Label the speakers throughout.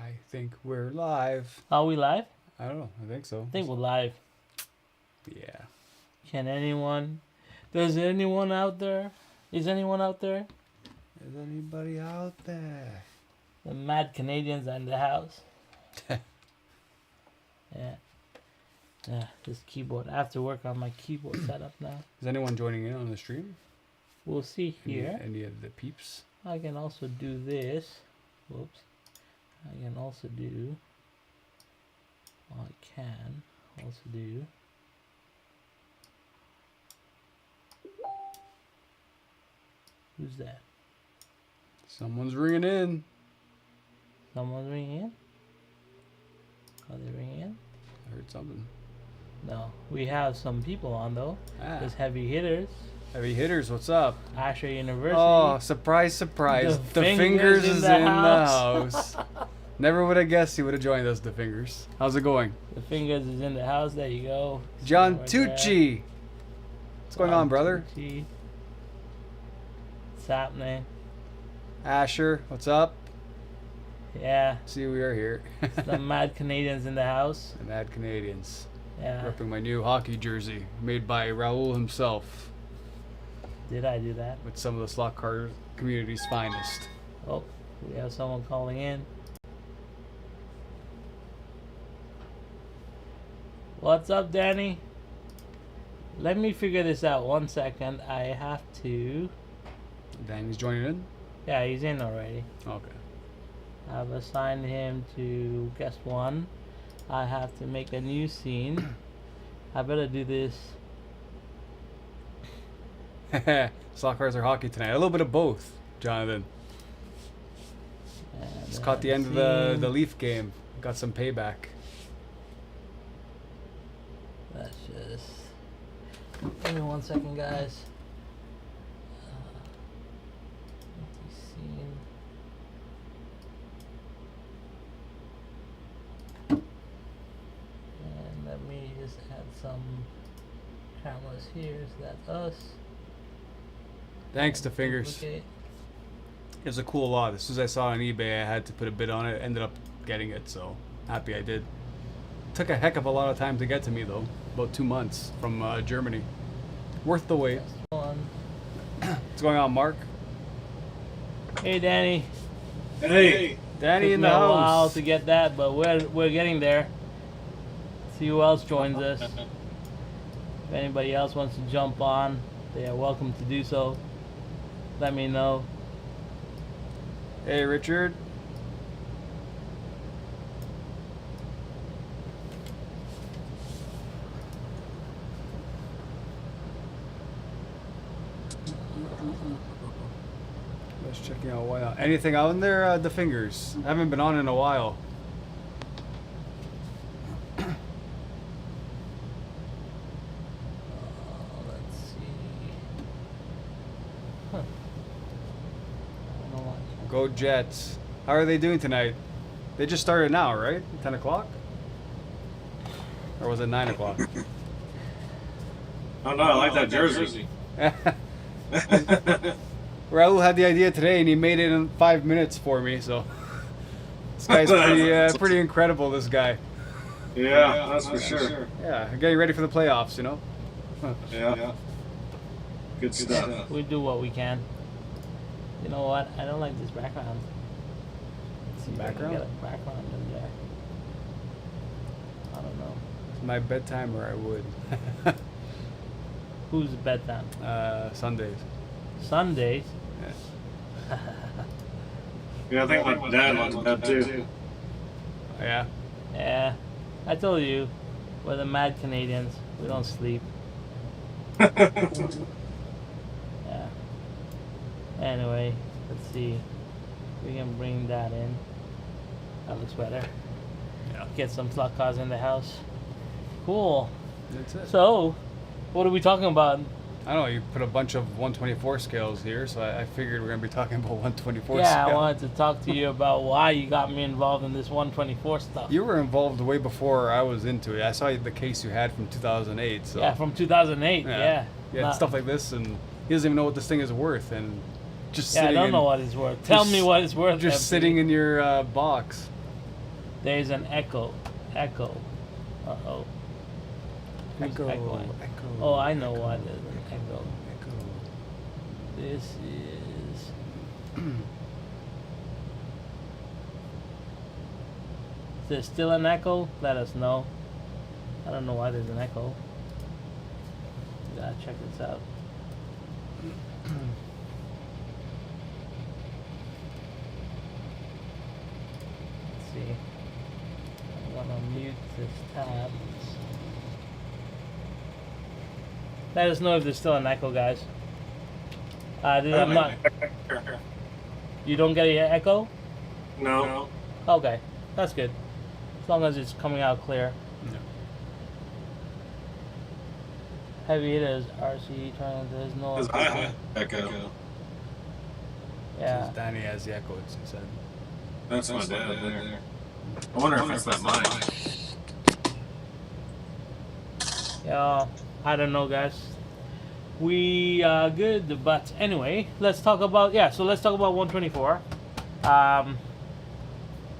Speaker 1: I think we're live.
Speaker 2: Are we live?
Speaker 1: I don't know. I think so.
Speaker 2: I think we're live.
Speaker 1: Yeah.
Speaker 2: Can anyone? Does anyone out there? Is anyone out there?
Speaker 1: Is anybody out there?
Speaker 2: The mad Canadians are in the house. Yeah. Yeah, this keyboard. I have to work on my keyboard setup now.
Speaker 1: Is anyone joining in on the stream?
Speaker 2: We'll see here.
Speaker 1: Any of the peeps?
Speaker 2: I can also do this. Whoops. I can also do. I can also do. Who's that?
Speaker 1: Someone's ringing in.
Speaker 2: Someone's ringing in? Are they ringing in?
Speaker 1: I heard something.
Speaker 2: No. We have some people on though.
Speaker 1: Ah.
Speaker 2: There's heavy hitters.
Speaker 1: Heavy hitters, what's up?
Speaker 2: Asher University.
Speaker 1: Oh, surprise, surprise.
Speaker 2: The
Speaker 1: The
Speaker 2: Fingers
Speaker 1: Fingers
Speaker 2: in
Speaker 1: is
Speaker 2: the
Speaker 1: in the
Speaker 2: house.
Speaker 1: house. Never would have guessed he would have joined us, The Fingers. How's it going?
Speaker 2: The Fingers is in the house. There you go.
Speaker 1: John
Speaker 2: Right there.
Speaker 1: Tucci. What's going on, brother?
Speaker 2: Tucci. What's happening?
Speaker 1: Asher, what's up?
Speaker 2: Yeah.
Speaker 1: See, we are here.
Speaker 2: The mad Canadians in the house.
Speaker 1: The Mad Canadians.
Speaker 2: Yeah.
Speaker 1: Repping my new hockey jersey, made by Raul himself,
Speaker 2: Did I do that?
Speaker 1: with some of the slot car community's finest.
Speaker 2: Oh, we have someone calling in. What's up, Danny? Let me figure this out 1 second. I have to.
Speaker 1: Danny's joining in?
Speaker 2: Yeah, he's in already.
Speaker 1: Okay.
Speaker 2: I've assigned him to guest one. I have to make a new scene. I better do this.
Speaker 1: Slot cars or hockey tonight? A little bit of both, Jonathan.
Speaker 2: And,
Speaker 1: Just caught the end of the Leaf game. Got some payback.
Speaker 2: That's just. Give me 1 second, guys. Scene. And let me just add some cameras here. So that's us.
Speaker 1: Thanks to Fingers.
Speaker 2: Duplicate.
Speaker 1: It was a cool lot. As soon as I saw it on eBay, I had to put a bid on it. Ended up getting it, so happy I did. Took a heck of a lot of time to get to me, though. About 2 months from Germany. Worth the wait.
Speaker 2: Just one.
Speaker 1: What's going on, Mark?
Speaker 2: Hey, Danny.
Speaker 3: Hey,
Speaker 1: Danny
Speaker 2: Took
Speaker 1: in
Speaker 2: me
Speaker 1: the
Speaker 2: a while
Speaker 1: house.
Speaker 2: to get that, but we're getting there. See who else joins us. If anybody else wants to jump on, they are welcome to do so. Let me know.
Speaker 1: Hey, Richard. Just checking out why not. Anything out in there, The Fingers? I haven't been on in a while.
Speaker 2: Let's see. Huh. I don't know what.
Speaker 1: Go Jets. How are they doing tonight? They just started now, right? 10 o'clock? Or was it 9 o'clock?
Speaker 3: oh no, I like that jersey.
Speaker 1: Raul had the idea today and he made it in 5 minutes for me, so this guy's pretty incredible, this guy.
Speaker 3: Yeah, that's for sure.
Speaker 1: Yeah, getting ready for the playoffs, you know?
Speaker 3: Yeah. Good stuff.
Speaker 2: We do what we can. You know what? I don't like this background. Let's see if I can
Speaker 1: Background?
Speaker 2: get a background in there. I don't know.
Speaker 1: My bedtime or I would.
Speaker 2: Who's bedtime?
Speaker 1: Sundays.
Speaker 2: Sundays.
Speaker 1: Yeah.
Speaker 3: Yeah, I think my dad went to bed too.
Speaker 1: Yeah.
Speaker 2: Yeah. I told you, we're the mad Canadians. We don't sleep. Yeah. Anyway, let's see. We can bring that in. That looks better.
Speaker 1: Yeah.
Speaker 2: Get some slot cars in the house. Cool.
Speaker 1: That's it.
Speaker 2: So, what are we talking about?
Speaker 1: I don't know, you put a bunch of 124 scales here, so I figured we're going to be talking about 124
Speaker 2: Yeah,
Speaker 1: scale.
Speaker 2: I wanted to talk to you about why you got me involved in this 124 stuff.
Speaker 1: You were involved way before I was into it. I saw the case you had from 2008. So.
Speaker 2: Yeah, from 2008. Yeah.
Speaker 1: Yeah,
Speaker 2: Nah.
Speaker 1: stuff like this, and he doesn't even know what this thing is worth, and just
Speaker 2: Yeah, I
Speaker 1: sitting
Speaker 2: don't
Speaker 1: in,
Speaker 2: know what it's worth. Tell me what it's worth.
Speaker 1: just
Speaker 2: MP.
Speaker 1: sitting in your box.
Speaker 2: There's an echo. Echo. Uh-oh. Who's
Speaker 1: Echo.
Speaker 2: echoing?
Speaker 1: Echo.
Speaker 2: Oh, I know why there's an echo.
Speaker 1: Echo.
Speaker 2: This is... Is there still an echo? Let us know. I don't know why there's an echo. Gotta check this out. Let's see. I want to mute this tab. Let us know if there's still an echo, guys. I'm not. You don't get an echo?
Speaker 3: No.
Speaker 2: Okay, that's good. As long as it's coming out clear.
Speaker 1: No.
Speaker 2: Heavy hitters, RC, trying. There's no.
Speaker 3: Because I have echo.
Speaker 2: Yeah.
Speaker 1: Says Danny has the echo. He said.
Speaker 3: That's my dad there. I wonder if it's not mine.
Speaker 2: Yeah. I don't know, guys. We are good, but anyway, let's talk about So let's talk about 124.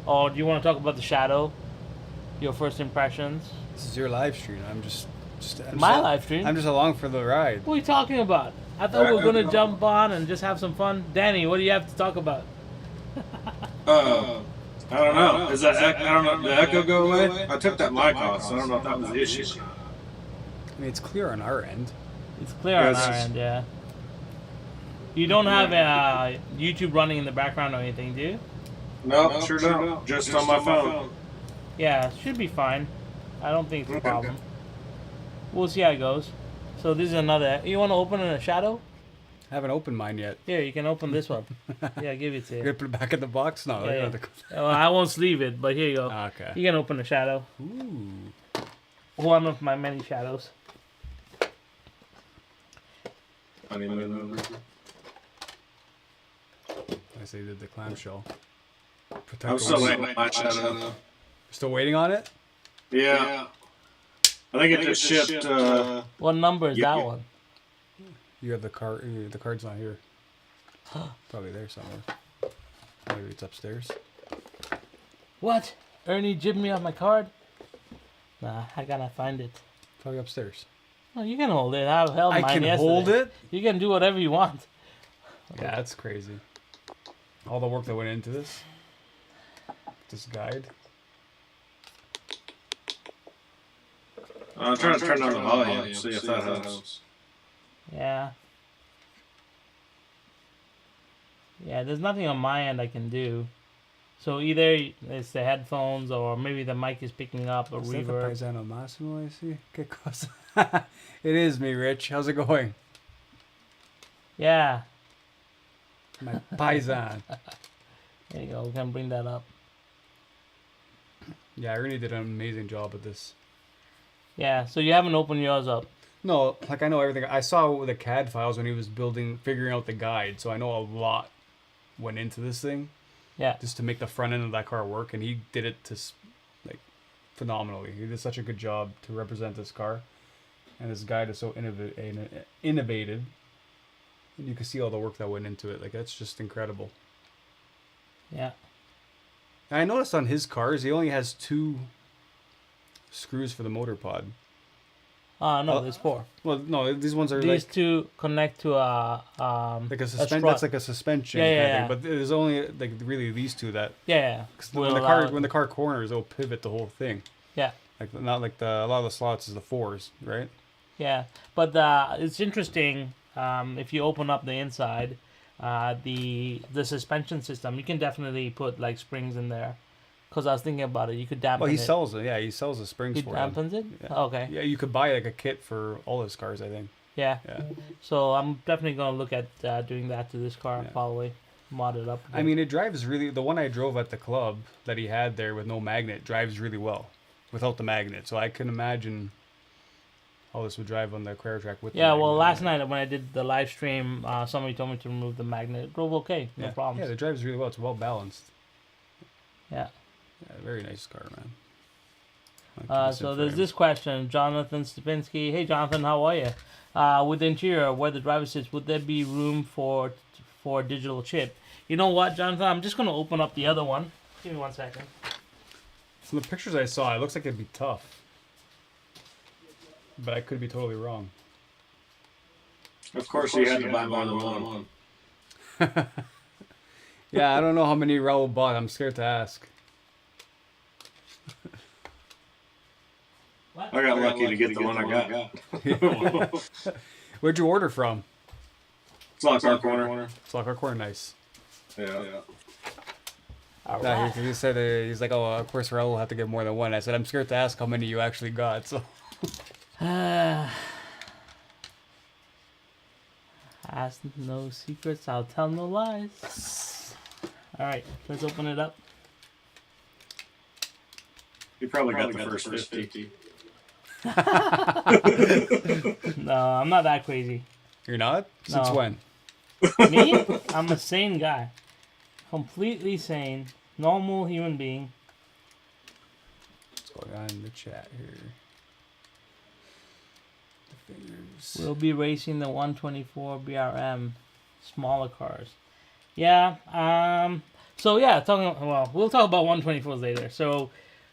Speaker 2: Or do you want to talk about the Shadow? Your first impressions?
Speaker 1: This is your live stream. I'm
Speaker 2: My live stream?
Speaker 1: I'm just along for the ride.
Speaker 2: What are you talking about? I thought we were gonna jump on and just have some fun. Danny, what do you have to talk about?
Speaker 3: I don't know. Is that I don't know? Did the echo go away? I took that mic off, so I don't know if that was the issue.
Speaker 1: I mean, it's clear on our end.
Speaker 2: It's clear on
Speaker 3: it's
Speaker 2: our
Speaker 3: just-
Speaker 2: end, yeah. You don't have YouTube running in the background or anything, do you?
Speaker 3: No, sure don't. Just on my phone.
Speaker 2: Yeah, it should be fine. I don't think it's a problem. We'll see how it goes. So this is another. You want to open in a Shadow?
Speaker 1: I haven't opened mine yet.
Speaker 2: Here, you can open this one. Yeah, give it to
Speaker 1: You're
Speaker 2: you.
Speaker 1: gonna put it back in the box? No.
Speaker 2: Yeah,
Speaker 1: you're
Speaker 2: yeah.
Speaker 1: not
Speaker 2: Well, I won't sleeve it, but here you go.
Speaker 1: Okay.
Speaker 2: You can open a Shadow.
Speaker 1: Ooh.
Speaker 2: One of my many shadows.
Speaker 3: I mean,
Speaker 1: I say you did the clamshell.
Speaker 3: I'm still waiting on my shadow.
Speaker 1: Still waiting on it?
Speaker 3: Yeah. I think it just shipped.
Speaker 2: What number is
Speaker 3: Yeah.
Speaker 2: that one?
Speaker 1: You have the card. The card's not here. Probably there somewhere. Maybe it's upstairs.
Speaker 2: What? Ernie jibbed me off my card? Nah, I gotta find it.
Speaker 1: Probably upstairs.
Speaker 2: Oh, you can hold it. I held
Speaker 1: I
Speaker 2: mine
Speaker 1: can
Speaker 2: yesterday.
Speaker 1: hold it?
Speaker 2: You can do whatever you want.
Speaker 1: Yeah, that's crazy. All the work that went into this. This guide.
Speaker 3: I'm trying to turn on the volume, see if that helps.
Speaker 2: Yeah. Yeah, there's nothing on my end I can do. So either it's the headphones or maybe the mic is picking up a
Speaker 1: Is that the
Speaker 2: reverb.
Speaker 1: Paisano Massimo I see? Que cosa? It is me, Rich. How's it going?
Speaker 2: Yeah.
Speaker 1: My paisan.
Speaker 2: There you go. We can bring that up.
Speaker 1: Yeah, I really did an amazing job with this.
Speaker 2: Yeah, so you haven't opened yours up.
Speaker 1: No, like I know everything. I saw the CAD files when he was figuring out the guide, so I know a lot went into this thing.
Speaker 2: Yeah.
Speaker 1: Just to make the front end of that car work, and he did it like phenomenally. He did such a good job to represent this car, and this guide is so innovative. And you can see all the work that went into it. Like that's just incredible.
Speaker 2: Yeah.
Speaker 1: And I noticed on his cars, he only has 2 screws for the motor pod.
Speaker 2: No, there's 4.
Speaker 1: Well, no, these ones are
Speaker 2: These
Speaker 1: like
Speaker 2: 2 connect to
Speaker 1: like a suspension.
Speaker 2: strut.
Speaker 1: That's like a suspension
Speaker 2: Yeah,
Speaker 1: kind
Speaker 2: yeah,
Speaker 1: of
Speaker 2: yeah.
Speaker 1: thing. But there's only like really these 2 that.
Speaker 2: Yeah.
Speaker 1: 'Cause
Speaker 2: Will
Speaker 1: when
Speaker 2: allow
Speaker 1: the car corners, it'll pivot the whole thing.
Speaker 2: Yeah.
Speaker 1: Like not like a lot of the slots is the 4s, right?
Speaker 2: Yeah, but it's interesting. If you open up the inside, the suspension system, you can definitely put like springs in there. Cause I was thinking about it, you could dampen
Speaker 1: Well, he
Speaker 2: it.
Speaker 1: sells it. Yeah, he sells the springs
Speaker 2: He
Speaker 1: for them.
Speaker 2: dampens it.
Speaker 1: Yeah.
Speaker 2: Oh, okay.
Speaker 1: Yeah, you could buy like a kit for all his cars, I think.
Speaker 2: Yeah.
Speaker 1: Yeah.
Speaker 2: So I'm definitely gonna look at doing that to this car.
Speaker 1: Yeah.
Speaker 2: Probably mod it up. a
Speaker 1: I
Speaker 2: bit.
Speaker 1: mean, it drives really. The one I drove at the club that he had there with no magnet drives really well, without the magnet. So I can imagine how this would drive on the Carrera track with.
Speaker 2: Yeah.
Speaker 1: the
Speaker 2: Well,
Speaker 1: magnet.
Speaker 2: last night when I did the live stream, somebody told me to remove the magnet. It drove okay. No
Speaker 1: Yeah.
Speaker 2: problems.
Speaker 1: Yeah, it drives really well. It's well balanced.
Speaker 2: Yeah.
Speaker 1: Yeah, very nice car, man.
Speaker 2: So there's this question, Jonathan Stupinski. Hey, Jonathan, how are you? With the interior, where the driver sits, would there be room for a digital chip? You know what, Jonathan? I'm just going to open up the other one. Give me 1 second.
Speaker 1: From the pictures I saw, it looks like it'd be tough. But I could be totally wrong.
Speaker 3: Of course, you had to buy more than one.
Speaker 1: Yeah, I don't know how many Raul bought. I'm scared to ask.
Speaker 2: What?
Speaker 3: I got lucky to get the one I got.
Speaker 1: Where'd you order from?
Speaker 3: Slot Car Corner.
Speaker 1: Slot Corner, nice.
Speaker 3: Yeah.
Speaker 2: All
Speaker 1: Yeah,
Speaker 2: right.
Speaker 1: he said he's like, oh, of course Raul will have to get more than one. I said, I'm scared to ask how many you actually got. So
Speaker 2: Ask no secrets, I'll tell no lies. All right, let's open it up.
Speaker 3: You probably got the first 50.
Speaker 2: No, I'm not that crazy.
Speaker 1: you're not? Since
Speaker 2: No.
Speaker 1: when?
Speaker 2: Me? I'm a sane guy. Completely sane. Normal human being.
Speaker 1: What's going on in the chat here? The fingers.
Speaker 2: We'll be racing the 124 BRM. Smaller cars. Yeah, so yeah, well, we'll talk about 124s later. So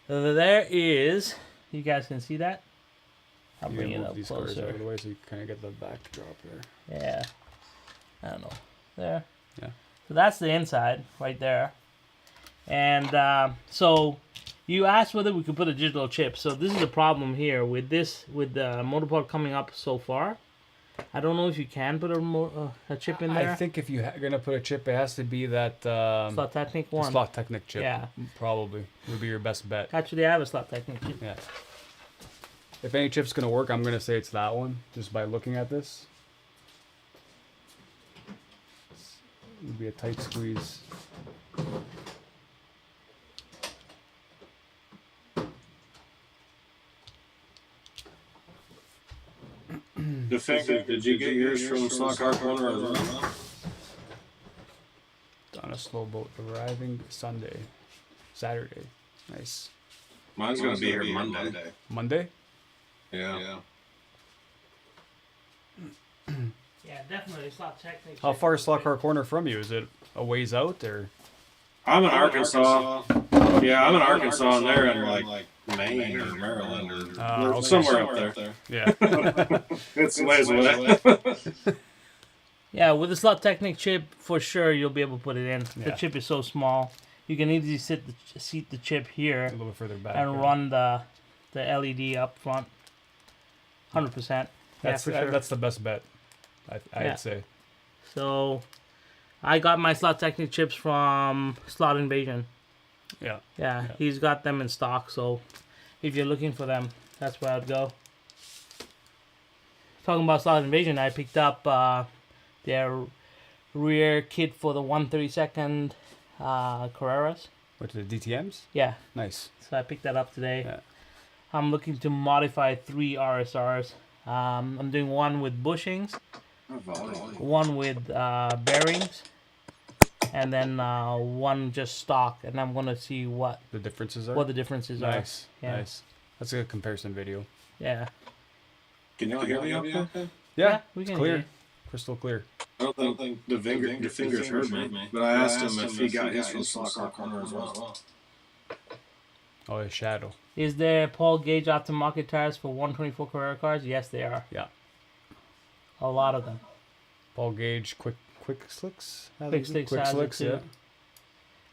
Speaker 2: there is, you guys can see that? I'll
Speaker 1: You
Speaker 2: bring
Speaker 1: gotta
Speaker 2: it
Speaker 1: move
Speaker 2: up
Speaker 1: these cars out
Speaker 2: closer.
Speaker 1: of the way so you kind of get the backdrop there.
Speaker 2: Yeah. I don't know. There.
Speaker 1: Yeah.
Speaker 2: So that's the inside right there. And so you asked whether we could put a digital chip. So this is the problem here with this, with the motorport coming up so far. I don't know if you can put a chip in there.
Speaker 1: I think if you're gonna put a chip, it has to be that
Speaker 2: Slot Technic
Speaker 1: the
Speaker 2: one.
Speaker 1: Slot Technic chip.
Speaker 2: Yeah.
Speaker 1: Probably would be your best bet.
Speaker 2: Actually, I have a Slot Technic chip.
Speaker 1: Yeah. If any chip's gonna work, I'm gonna say it's that one, just by looking at this. It would be a tight squeeze.
Speaker 3: The finger, did you get yours from Slot Car Corner as well?
Speaker 1: On a slow boat arriving Saturday. Nice.
Speaker 3: Mine's going to be here Monday.
Speaker 1: Monday?
Speaker 3: Yeah.
Speaker 2: Yeah, definitely Slot Technic.
Speaker 1: How far is Slot Car Corner from you? Is it a ways out or?
Speaker 3: I'm in Arkansas. Yeah, I'm in Arkansas, and they're in like Maine or Maryland or
Speaker 1: Okay.
Speaker 3: somewhere up there.
Speaker 1: Yeah.
Speaker 3: It's a ways away.
Speaker 2: Yeah, with the Slot Technic chip, for sure you'll be able to put it in. The
Speaker 1: Yeah.
Speaker 2: chip is so small. You can easily seat the chip
Speaker 1: A
Speaker 2: here
Speaker 1: little bit further back.
Speaker 2: and
Speaker 1: yeah.
Speaker 2: run the LED up front. 100%. Yeah,
Speaker 1: That's
Speaker 2: for sure.
Speaker 1: that's the best bet. I'd
Speaker 2: Yeah.
Speaker 1: say.
Speaker 2: So, I got my Slot Technic chips from Slot Invasion.
Speaker 1: Yeah.
Speaker 2: Yeah, he's got them in stock, so if you're looking for them, that's where I'd go. Talking about Slot Invasion, I picked up their rear kit for the 132nd Carreras.
Speaker 1: What, the DTMs?
Speaker 2: Yeah,
Speaker 1: Nice.
Speaker 2: so I picked that up today.
Speaker 1: Yeah.
Speaker 2: I'm looking to modify 3 RSRs. I'm doing one with bushings, one with bearings, and then one just stock. And I'm gonna see what
Speaker 1: The differences are?
Speaker 2: the differences
Speaker 1: Nice.
Speaker 2: are. Yeah.
Speaker 1: Nice. That's a good comparison video.
Speaker 2: Yeah.
Speaker 3: Can you hear me okay?
Speaker 1: Yeah.
Speaker 2: we
Speaker 1: It's
Speaker 2: can
Speaker 1: clear.
Speaker 2: hear.
Speaker 1: Crystal clear.
Speaker 3: I don't think the fingers heard me, but I asked him if he got his from Slot Car Corner as well.
Speaker 1: Oh, a shadow.
Speaker 2: Is there Paul Gage aftermarket tires for 124 Carrera cars? Yes, they are.
Speaker 1: Yeah.
Speaker 2: A lot of them.
Speaker 1: Paul Gage, quick slicks.
Speaker 2: Quick Slicks
Speaker 1: Quick
Speaker 2: has it
Speaker 1: slicks.
Speaker 2: too.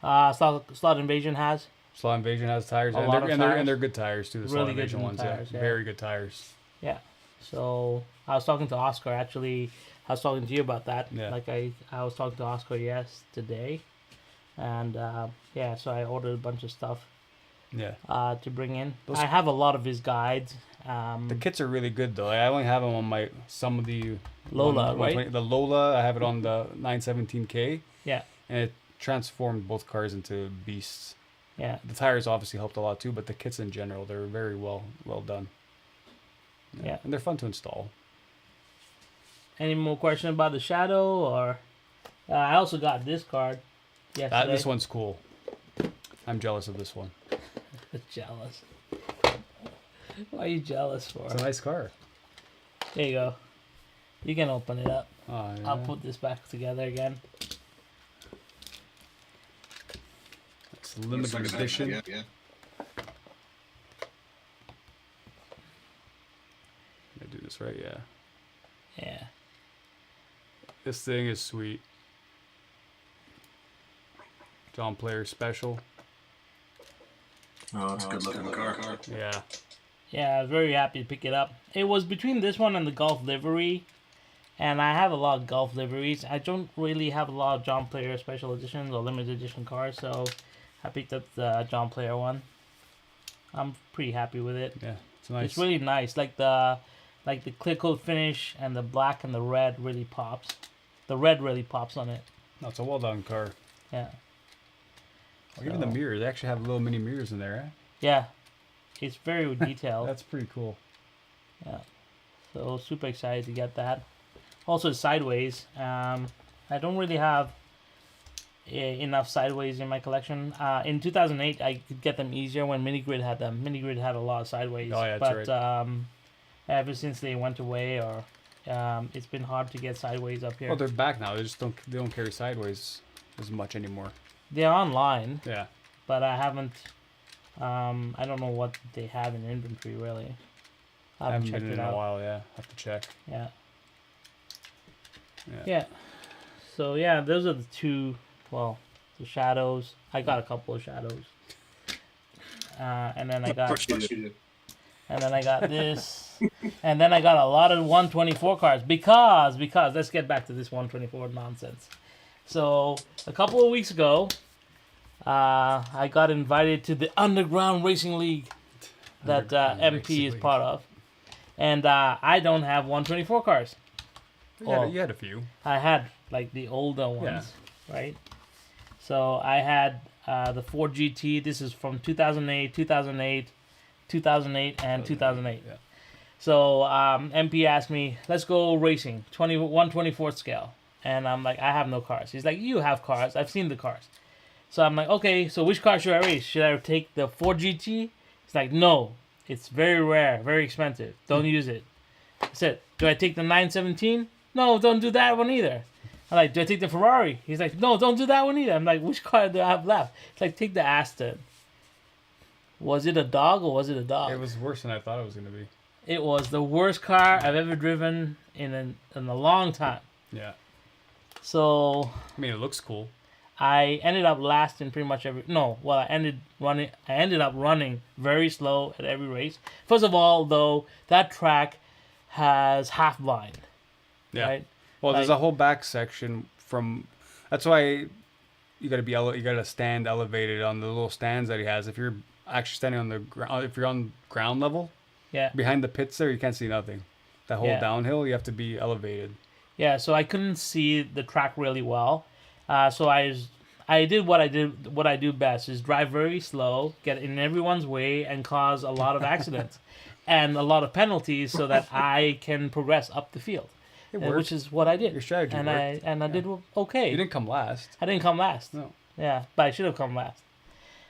Speaker 1: Yeah.
Speaker 2: Slot Invasion has.
Speaker 1: Slot Invasion has tires,
Speaker 2: A
Speaker 1: and
Speaker 2: lot of tires.
Speaker 1: they're good tires too. The Slot
Speaker 2: Really good
Speaker 1: Invasion ones,
Speaker 2: tires, yeah.
Speaker 1: very good tires.
Speaker 2: Yeah. So I was talking to Oscar actually. I was talking to you about that.
Speaker 1: Yeah.
Speaker 2: Like I was talking to Oscar yesterday, and yeah, so I ordered a bunch of stuff
Speaker 1: Yeah.
Speaker 2: to bring in.
Speaker 1: Those-
Speaker 2: I have a lot of his guides.
Speaker 1: The kits are really good though. I only have them on some of the
Speaker 2: Lola, right?
Speaker 1: 120 The Lola, I have it on the 917K,
Speaker 2: Yeah.
Speaker 1: and it transformed both cars into beasts.
Speaker 2: Yeah.
Speaker 1: The tires obviously helped a lot too, but the kits in general, they're very well done.
Speaker 2: Yeah.
Speaker 1: And they're fun to install.
Speaker 2: Any more questions about the Shadow or? I also got this card. Yesterday.
Speaker 1: This one's cool. I'm jealous of this one.
Speaker 2: Jealous. Why are you jealous for?
Speaker 1: It's a nice car.
Speaker 2: There you go. You can open it up.
Speaker 1: Oh, yeah.
Speaker 2: I'll put this back together again.
Speaker 1: It's a limited edition.
Speaker 3: Yeah.
Speaker 1: this, right? Yeah.
Speaker 2: Yeah.
Speaker 1: This thing is sweet. John Player Special.
Speaker 3: Oh, it's a good looking car.
Speaker 1: Yeah.
Speaker 2: Yeah, I was very happy to pick it up. It was between this one and the Golf livery, and I have a lot of Golf liveries. I don't really have a lot of John Player special editions or limited edition cars, so I picked up the John Player one. I'm pretty happy with it.
Speaker 1: Yeah. It's nice.
Speaker 2: It's really nice. Like the clear coat finish and the black and the red really pops. The red really pops on it.
Speaker 1: No, it's a well done car.
Speaker 2: Yeah.
Speaker 1: Even the mirrors. They actually have little mini mirrors in there, eh?
Speaker 2: Yeah. It's very detailed.
Speaker 1: That's pretty cool.
Speaker 2: Yeah. So super excited to get that. Also sideways. I don't really have enough sideways in my collection. In 2008, I could get them easier when Minigrid had them. Minigrid had a lot of sideways.
Speaker 1: Oh yeah, that's right.
Speaker 2: Ever since they went away, or it's been hard to get sideways up here.
Speaker 1: Well, they're back now. They don't carry sideways as much anymore.
Speaker 2: They're online.
Speaker 1: Yeah.
Speaker 2: But I haven't. I don't know what they have in inventory really.
Speaker 1: I haven't been in a while. Yeah, have to check.
Speaker 2: Yeah.
Speaker 1: Yeah.
Speaker 2: Yeah. So yeah, those are the two. Well, the shadows. I got a couple of shadows. And then I got. And then I got this. And then I got a lot of 124 cars because let's get back to this 124 nonsense. So a couple of weeks ago, I got invited to the Underground Racing League that MP is part of, and I don't have 124 cars.
Speaker 1: You had a few.
Speaker 2: I had like the older ones, right? So I had the Ford GT. This is from 2008, 2008, 2008, and 2008.
Speaker 1: Yeah.
Speaker 2: So MP asked me, let's go racing, 124th scale. And I'm like, I have no cars. He's like, you have cars. I've seen the cars. So I'm like, okay, so which car should I race? Should I take the Ford GT? He's like, no, it's very rare, very expensive. Don't use it. I said, do I take the 917? No, don't do that one either. I'm like, do I take the Ferrari? He's like, no, don't do that one either. I'm like, which car do I have left? It's like, take the Aston. Was it a dog or was it a dog?
Speaker 1: It was worse than I thought it was going to be.
Speaker 2: It was the worst car I've ever driven in a long time.
Speaker 1: Yeah.
Speaker 2: So
Speaker 1: I mean, it looks cool.
Speaker 2: I ended up last in pretty much every. No, well, I ended up running very slow at every race. First of all, though, that track has half blind.
Speaker 1: Yeah.
Speaker 2: Right?
Speaker 1: Well, there's a whole back section from. That's why you got to you got to stand elevated on the little stands that he has. If you're actually standing on the ground, if you're on ground level,
Speaker 2: yeah,
Speaker 1: behind the pits there, you can't see nothing. That whole downhill, you have to be elevated.
Speaker 2: Yeah, so I couldn't see the track really well. So I did what I do best is drive very slow, get in everyone's way, and cause a lot of accidents and a lot of penalties so that I can progress up the field. Which is what I did.
Speaker 1: Your strategy worked.
Speaker 2: I did okay.
Speaker 1: You didn't come last.
Speaker 2: I didn't come last.
Speaker 1: No.
Speaker 2: Yeah, but I should have come last.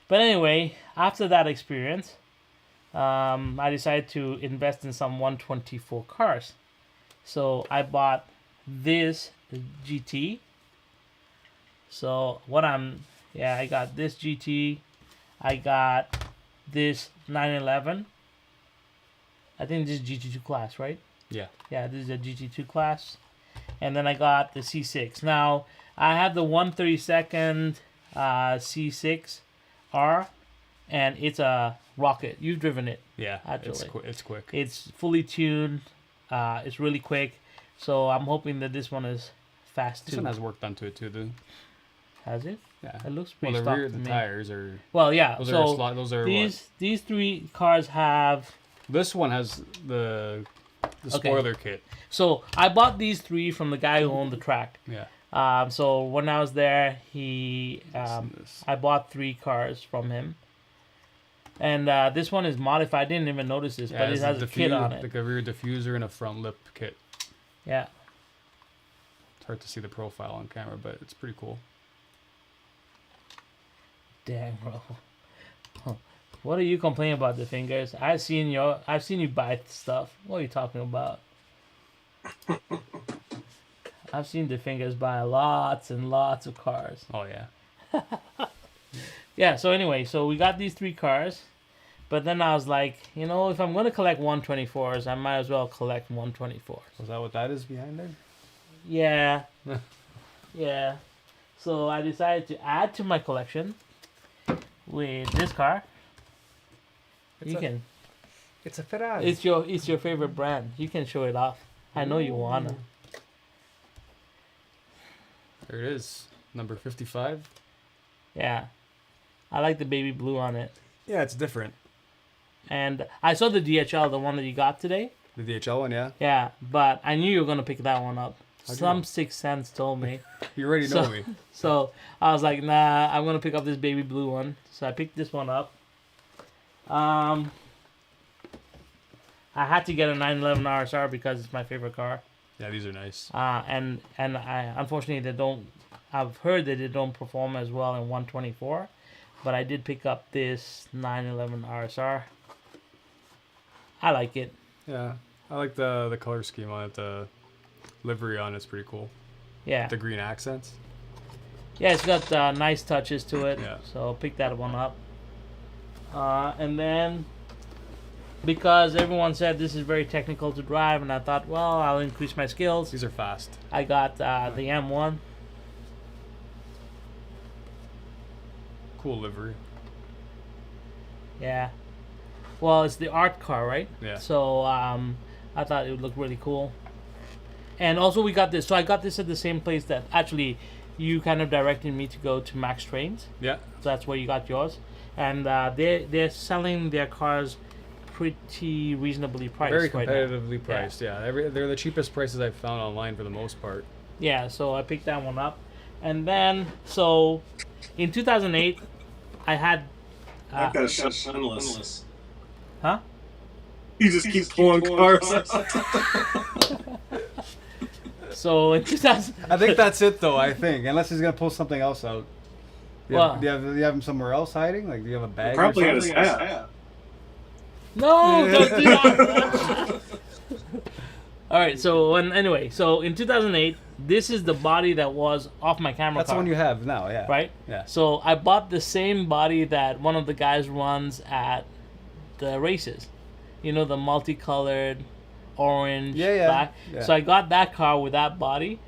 Speaker 2: But anyway, after that experience, I decided to invest in some 124 cars. So I bought this GT. So I got this GT. I got this 911. I think this is GT2 class, right?
Speaker 1: Yeah.
Speaker 2: Yeah, this is a GT2 class. And then I got the C6. Now, I have the 132nd C6R, and it's a rocket. You've driven it.
Speaker 1: Yeah,
Speaker 2: actually.
Speaker 1: It's quick.
Speaker 2: It's fully tuned. It's really quick. So I'm hoping that this one is fast too.
Speaker 1: This one has work done to it too, though.
Speaker 2: Has it?
Speaker 1: Yeah.
Speaker 2: It looks pretty
Speaker 1: the
Speaker 2: stock
Speaker 1: rear,
Speaker 2: to
Speaker 1: the
Speaker 2: me.
Speaker 1: tires are.
Speaker 2: Well, yeah.
Speaker 1: Those are
Speaker 2: these three cars have.
Speaker 1: This one has the spoiler kit.
Speaker 2: So I bought these three from the guy who owned the track.
Speaker 1: Yeah.
Speaker 2: So when I was there, I bought 3 cars from him. And this one is modified. I didn't even notice this, but it has a kit on it.
Speaker 1: Like a rear diffuser and a front lip kit.
Speaker 2: Yeah.
Speaker 1: It's hard to see the profile on camera, but it's pretty cool.
Speaker 2: Dang, bro. What are you complaining about the fingers? I've seen you buy stuff. What are you talking about? I've seen the fingers buy lots and lots of cars.
Speaker 1: Oh yeah.
Speaker 2: Yeah, so anyway, so we got these 3 cars. But then I was like, if I'm gonna collect 124s, I might as well collect 124s.
Speaker 1: Was that what that is behind there?
Speaker 2: Yeah, yeah. So I decided to add to my collection with this car.
Speaker 1: It's a Ferrari.
Speaker 2: It's your favorite brand. You can show it off. I know you wanna.
Speaker 1: There it is, number 55.
Speaker 2: Yeah, I like the baby blue on it.
Speaker 1: Yeah, it's different.
Speaker 2: And I saw the DHL, the one that you got today.
Speaker 1: The DHL one, yeah.
Speaker 2: Yeah, but I knew you were gonna pick that one up.
Speaker 1: How'd you
Speaker 2: Some
Speaker 1: know?
Speaker 2: sixth sense told me.
Speaker 1: You already know me.
Speaker 2: So I was like, nah, I'm gonna pick up this baby blue one. So I picked this one up. I had to get a 911 RSR because it's my favorite car.
Speaker 1: Yeah, these are nice.
Speaker 2: And I unfortunately they don't. I've heard that they don't perform as well in 124, but I did pick up this 911 RSR. I like it.
Speaker 1: Yeah, I like the color scheme on it. The livery on it's pretty cool.
Speaker 2: Yeah.
Speaker 1: The green accents.
Speaker 2: Yeah, it's got nice touches to it.
Speaker 1: Yeah.
Speaker 2: So pick that one up. And then, because everyone said this is very technical to drive, and I thought, well, I'll increase my skills.
Speaker 1: These are fast.
Speaker 2: I got the M1.
Speaker 1: Cool livery.
Speaker 2: Yeah. Well, it's the art car, right?
Speaker 1: Yeah.
Speaker 2: So I thought it would look really cool. And also we got this. So I got this at the same place that actually you kind of directed me to go to Max Trains.
Speaker 1: Yeah.
Speaker 2: So that's where you got yours. And they're selling their cars pretty reasonably priced.
Speaker 1: Very
Speaker 2: right now.
Speaker 1: competitively priced. Yeah. They're the cheapest prices I've found online for the most part.
Speaker 2: Yeah. So I picked that one up, and then so in 2008, I had.
Speaker 3: I've got to shut sunless.
Speaker 2: Huh?
Speaker 3: You just keep pulling cars out.
Speaker 2: So in 2000.
Speaker 1: I think that's it though. I think unless he's gonna pull something else out. Do you,
Speaker 2: Well-
Speaker 1: have, do you have him somewhere else hiding? Like, do you have a bag?
Speaker 3: Probably
Speaker 1: or
Speaker 3: at his
Speaker 1: something?
Speaker 3: hat.
Speaker 2: No, don't do that. All right. So anyway, so in 2008, this is the body that was off my camera.
Speaker 1: That's
Speaker 2: car,
Speaker 1: the one you have now. Yeah.
Speaker 2: right?
Speaker 1: Yeah.
Speaker 2: So I bought the same body that one of the guys runs at the races. You know, the multicolored orange,
Speaker 1: Yeah.
Speaker 2: black.
Speaker 1: Yeah.
Speaker 2: So I got that car with that body,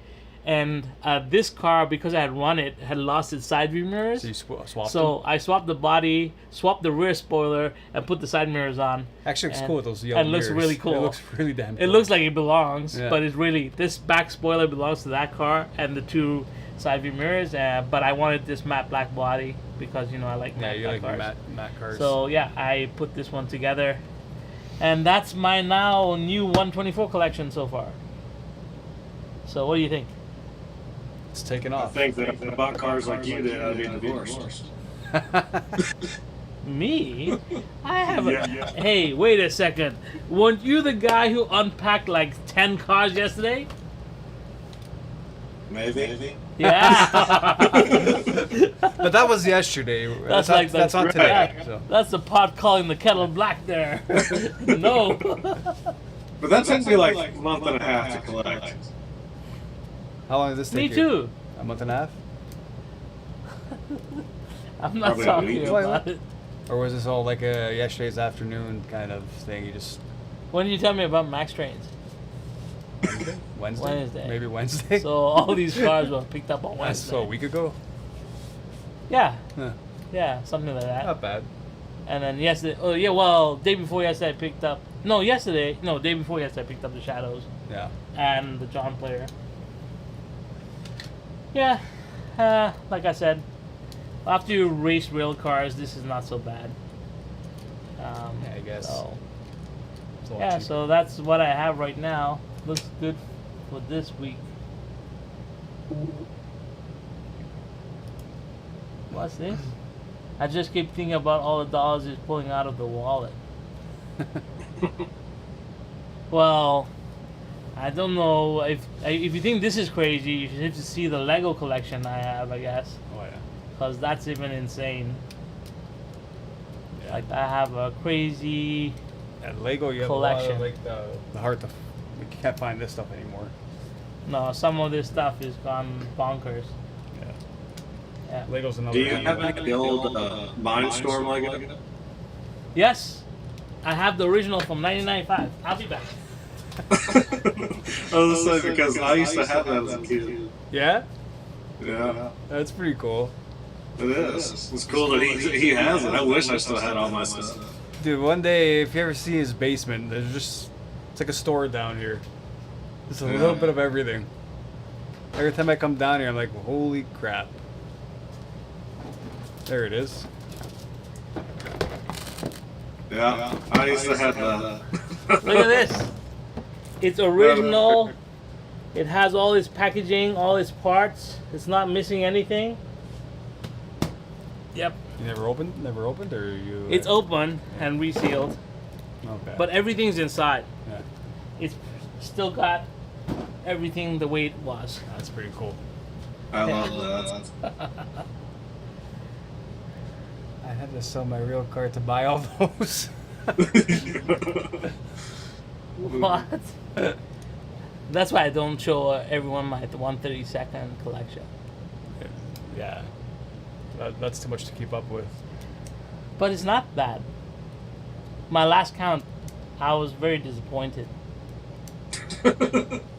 Speaker 2: and this car, because I had run it, had lost its side view mirrors.
Speaker 1: So you swapped
Speaker 2: So
Speaker 1: them?
Speaker 2: I swapped the body, swapped the rear spoiler, and put the side mirrors on.
Speaker 1: Actually, it's
Speaker 2: and-
Speaker 1: cool with those yellow
Speaker 2: and it looks
Speaker 1: mirrors.
Speaker 2: really cool.
Speaker 1: It looks really damn cool.
Speaker 2: It looks like it belongs,
Speaker 1: Yeah.
Speaker 2: but it's really, this back spoiler belongs to that car and the two side view mirrors. But I wanted this matte black body because I like
Speaker 1: Yeah,
Speaker 2: matte
Speaker 1: you
Speaker 2: black
Speaker 1: like
Speaker 2: cars.
Speaker 1: matte cars.
Speaker 2: So yeah, I put this one together, and that's my now new 124 collection so far. So what do you think?
Speaker 1: it's taken
Speaker 3: I
Speaker 1: off.
Speaker 3: think that if I bought cars like you did, I'd be divorced.
Speaker 2: Me? I have a.
Speaker 3: Yeah.
Speaker 2: Hey, wait a second. Weren't you the guy who unpacked like 10 cars yesterday?
Speaker 3: Maybe.
Speaker 2: Yeah.
Speaker 1: But that was yesterday.
Speaker 2: That's
Speaker 1: not,
Speaker 2: like the-
Speaker 1: that's not
Speaker 3: Right.
Speaker 1: today.
Speaker 2: Yeah,
Speaker 1: So.
Speaker 2: that's the pot calling the kettle black there. No.
Speaker 3: But that took me like a month and a half to collect.
Speaker 1: How long did this
Speaker 2: Me
Speaker 1: take you?
Speaker 2: too.
Speaker 1: A month and a half?
Speaker 2: I'm not
Speaker 3: Probably
Speaker 2: talking
Speaker 3: a week.
Speaker 2: about it.
Speaker 1: Or was this all like a yesterday's afternoon kind of thing? You just
Speaker 2: When did you tell me about Max Trains?
Speaker 1: Wednesday?
Speaker 2: Wednesday.
Speaker 1: Maybe Wednesday?
Speaker 2: So all these cars were picked up on
Speaker 1: That's
Speaker 2: Wednesday.
Speaker 1: so a week ago?
Speaker 2: Yeah,
Speaker 1: Huh.
Speaker 2: yeah, something like that.
Speaker 1: Not bad.
Speaker 2: And then yesterday, oh yeah, well, day before yesterday I picked up. No, day before yesterday I picked up the Shadows
Speaker 1: Yeah.
Speaker 2: and the John Player. Yeah, like I said, after you race real cars, this is not so bad.
Speaker 1: Yeah, I guess.
Speaker 2: So,
Speaker 1: It's a lot
Speaker 2: yeah,
Speaker 1: cheaper.
Speaker 2: so that's what I have right now. Looks good for this week. What's this? I just keep thinking about all the dollars he's pulling out of the wallet. Well, I don't know if you think this is crazy. You should just see the Lego collection I have, I guess,
Speaker 1: Oh, yeah.
Speaker 2: because that's even insane.
Speaker 1: Yeah.
Speaker 2: Like I have a crazy.
Speaker 1: At Lego, you have
Speaker 2: collection.
Speaker 1: a lot of, like, the heart to... We can't find this stuff anymore.
Speaker 2: No, some of this stuff is gone bonkers.
Speaker 1: Yeah.
Speaker 2: Yeah.
Speaker 1: Lego's another
Speaker 3: Do you
Speaker 1: one.
Speaker 3: have like the old Mindstorm Lego?
Speaker 2: Yes, I have the original from 1995. I'll be back.
Speaker 3: I was saying because I used to have that as a kid.
Speaker 1: Yeah,
Speaker 3: Yeah,
Speaker 1: that's pretty cool.
Speaker 3: it is. It's cool that he has it. I wish I still had all my stuff.
Speaker 1: Dude, one day if you ever see his basement, there's just it's like a store down here. Just a little bit of everything. Every time I come down here, I'm like, holy crap. There it is.
Speaker 3: Yeah, I used to have that.
Speaker 2: Look at this. It's original. It has all its packaging, all its parts. It's not missing anything. Yep.
Speaker 1: You never opened? Never opened, or you?
Speaker 2: It's open and resealed,
Speaker 1: Okay.
Speaker 2: but everything's inside.
Speaker 1: Yeah,
Speaker 2: It's still got everything the way it was.
Speaker 1: that's pretty cool.
Speaker 3: I love that.
Speaker 1: I had to sell my real car to buy all those.
Speaker 2: What? That's why I don't show everyone my 132nd collection.
Speaker 1: Yeah, that's too much to keep up with.
Speaker 2: But it's not bad. My last count, I was very disappointed.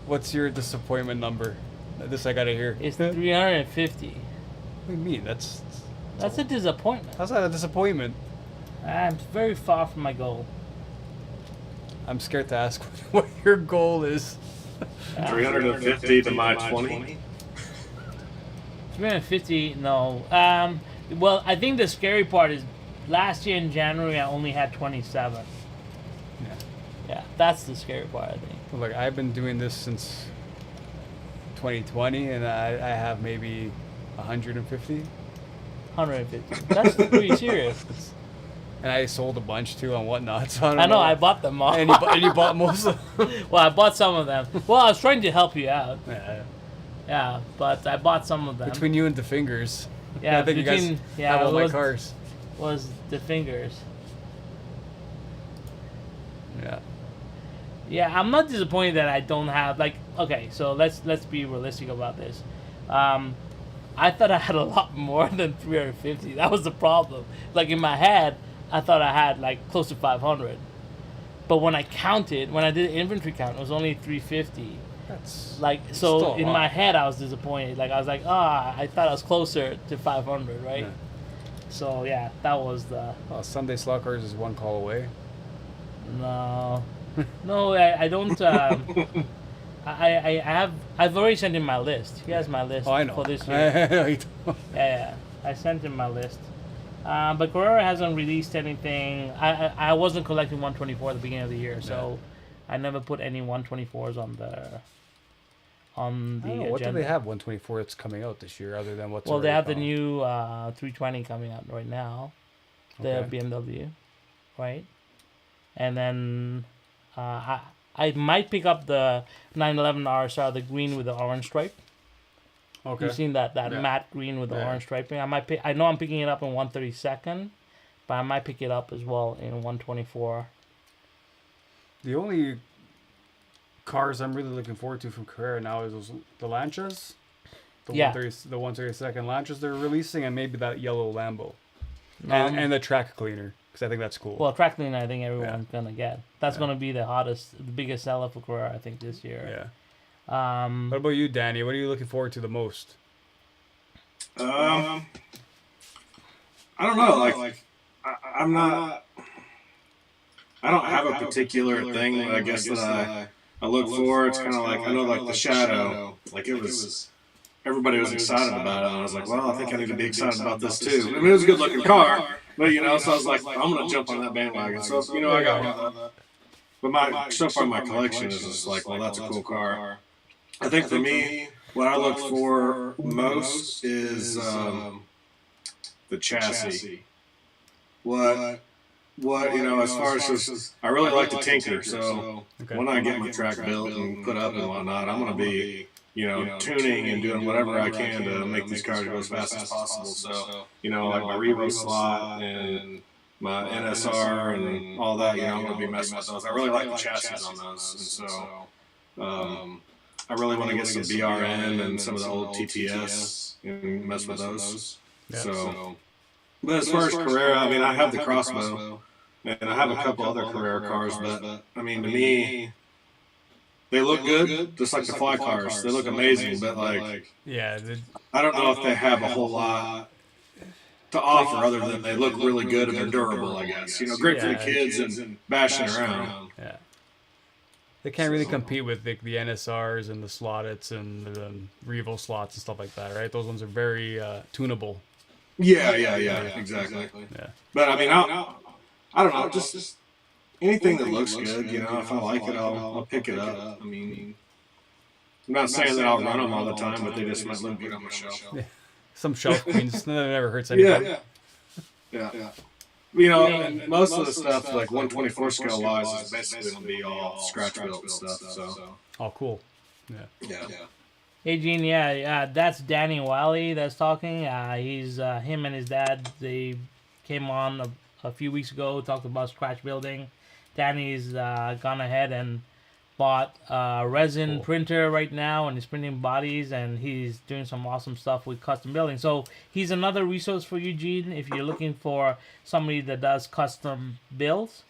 Speaker 1: What's your disappointment number? This I gotta hear.
Speaker 2: It's
Speaker 1: What
Speaker 2: 350.
Speaker 1: do you mean? That's
Speaker 2: That's a disappointment.
Speaker 1: how's that a disappointment?
Speaker 2: I'm very far from my goal.
Speaker 1: I'm scared to ask what your goal is.
Speaker 3: 350 to my 20.
Speaker 2: 350, no. Well, I think the scary part is last year in January I only had 27.
Speaker 1: Yeah.
Speaker 2: Yeah, that's the scary part, I think.
Speaker 1: Look, I've been doing this since 2020, and I have maybe 150.
Speaker 2: 150. That's pretty serious.
Speaker 1: And I sold a bunch too on whatnot. So I don't
Speaker 2: I know, I bought them all.
Speaker 1: And you bought most of them.
Speaker 2: Well, I bought some of them. Well, I was trying to help you out.
Speaker 1: Yeah.
Speaker 2: Yeah, but I bought some of them.
Speaker 1: Between you and the fingers.
Speaker 2: Yeah,
Speaker 1: I think you guys have all
Speaker 2: it
Speaker 1: my
Speaker 2: was,
Speaker 1: cars.
Speaker 2: was the fingers.
Speaker 1: Yeah.
Speaker 2: Yeah, I'm not disappointed that I don't have like. Okay, so let's be realistic about this. I thought I had a lot more than 350. That was the problem. Like in my head, I thought I had like close to 500. But when I counted, when I did the inventory count, it was only 350.
Speaker 1: That's
Speaker 2: Like
Speaker 1: still
Speaker 2: so,
Speaker 1: a
Speaker 2: in
Speaker 1: lot.
Speaker 2: my head, I was disappointed. Like I was like, I thought I was closer to 500, right?
Speaker 1: Yeah.
Speaker 2: So yeah, that was the
Speaker 1: Oh, Sunday slot cars is one call away.
Speaker 2: no, no. I don't. I've already sent him my list. He has my list
Speaker 1: Oh, I know.
Speaker 2: for this year.
Speaker 1: I know you don't.
Speaker 2: Yeah, I sent him my list. But Carrera hasn't released anything. I wasn't collecting 124 at the beginning of the year, so I never put any 124s on the
Speaker 1: I don't know,
Speaker 2: agenda.
Speaker 1: what do they have 124 that's coming out this year other than what's
Speaker 2: Well, they
Speaker 1: already
Speaker 2: have the
Speaker 1: gone?
Speaker 2: new 320 coming out right now, the
Speaker 1: Okay.
Speaker 2: BMW, right? And then I might pick up the 911 RSR, the green with the orange stripe.
Speaker 1: Okay.
Speaker 2: You've seen that
Speaker 1: Yeah.
Speaker 2: matte green with the
Speaker 1: Yeah.
Speaker 2: orange striping. I might pick. I know I'm picking it up in 132nd, but I might pick it up as well in 124.
Speaker 1: The only cars I'm really looking forward to from Carrera now is the Lanchas. The
Speaker 2: Yeah.
Speaker 1: 132nd Lanchas they're releasing, and maybe that yellow Lambo.
Speaker 2: Um,
Speaker 1: And the track cleaner, because I think that's cool.
Speaker 2: Well, track cleaner, I think everyone's gonna get. That's
Speaker 1: Yeah.
Speaker 2: gonna be the hottest, the biggest seller for Carrera, I think, this year.
Speaker 1: yeah.
Speaker 2: Um,
Speaker 1: What about you, Danny? What are you looking forward to the most?
Speaker 3: I don't know. Like, I'm not. I don't have a particular thing. I guess that I look for. It's kind of like I know, like the Shadow. Like it was. Everybody was excited about it, and I was like, well, I think I need to be excited about this too. I mean, it was a good looking car, but so I was like, I'm gonna jump on that bandwagon. So I got one of that. But so far my collection is just like, well, that's a cool car. I think for me, what I look for most is the chassis. What as far as just, I really like to tinker. So
Speaker 1: Okay.
Speaker 3: when I get my track built and put up and whatnot, I'm gonna be tuning and doing whatever I can to make these cars go as fast as possible. So like my Revo slot and my NSR and all that, I'm gonna be messing with those. I really like the chassis on those, and so I really want to get some BRN and some of the old TTS and mess with those.
Speaker 1: Yeah.
Speaker 3: So, but as far as Carrera, I mean, I have the crossbow. and I have a couple other Carrera cars, but I mean, to me, they look good, just like the fly cars. They look amazing, but like,
Speaker 1: Yeah,
Speaker 3: I don't know if they have a whole lot to offer other than they look really good and they're durable, I guess. You know, great for the kids and bashing around.
Speaker 1: yeah. They can't really compete with the NSRs and the Slottits and the Revo slots and stuff like that, right? Those ones are very tunable.
Speaker 3: Yeah, exactly.
Speaker 1: Yeah.
Speaker 3: But I mean, I don't know, just anything that looks good. You know, if I like it, I'll pick it up. I mean, I'm not saying that I'll run them all the time, but they just might look good on my shelf.
Speaker 1: Yeah. Some shelf queens. That never hurts anybody.
Speaker 3: Yeah. You know, and most of the stuff, like 124 scale wise, is basically going to be all scratch built stuff. So.
Speaker 1: Oh, cool.
Speaker 3: Yeah.
Speaker 2: Hey Gene, that's Danny Wiley that's talking. He's him and his dad. They came on a few weeks ago, talked about scratch building. Danny's gone ahead and bought a resin printer right now, and he's printing bodies, and he's doing some awesome stuff with custom building. So he's another resource for you, Gene, if you're looking for somebody that does custom builds.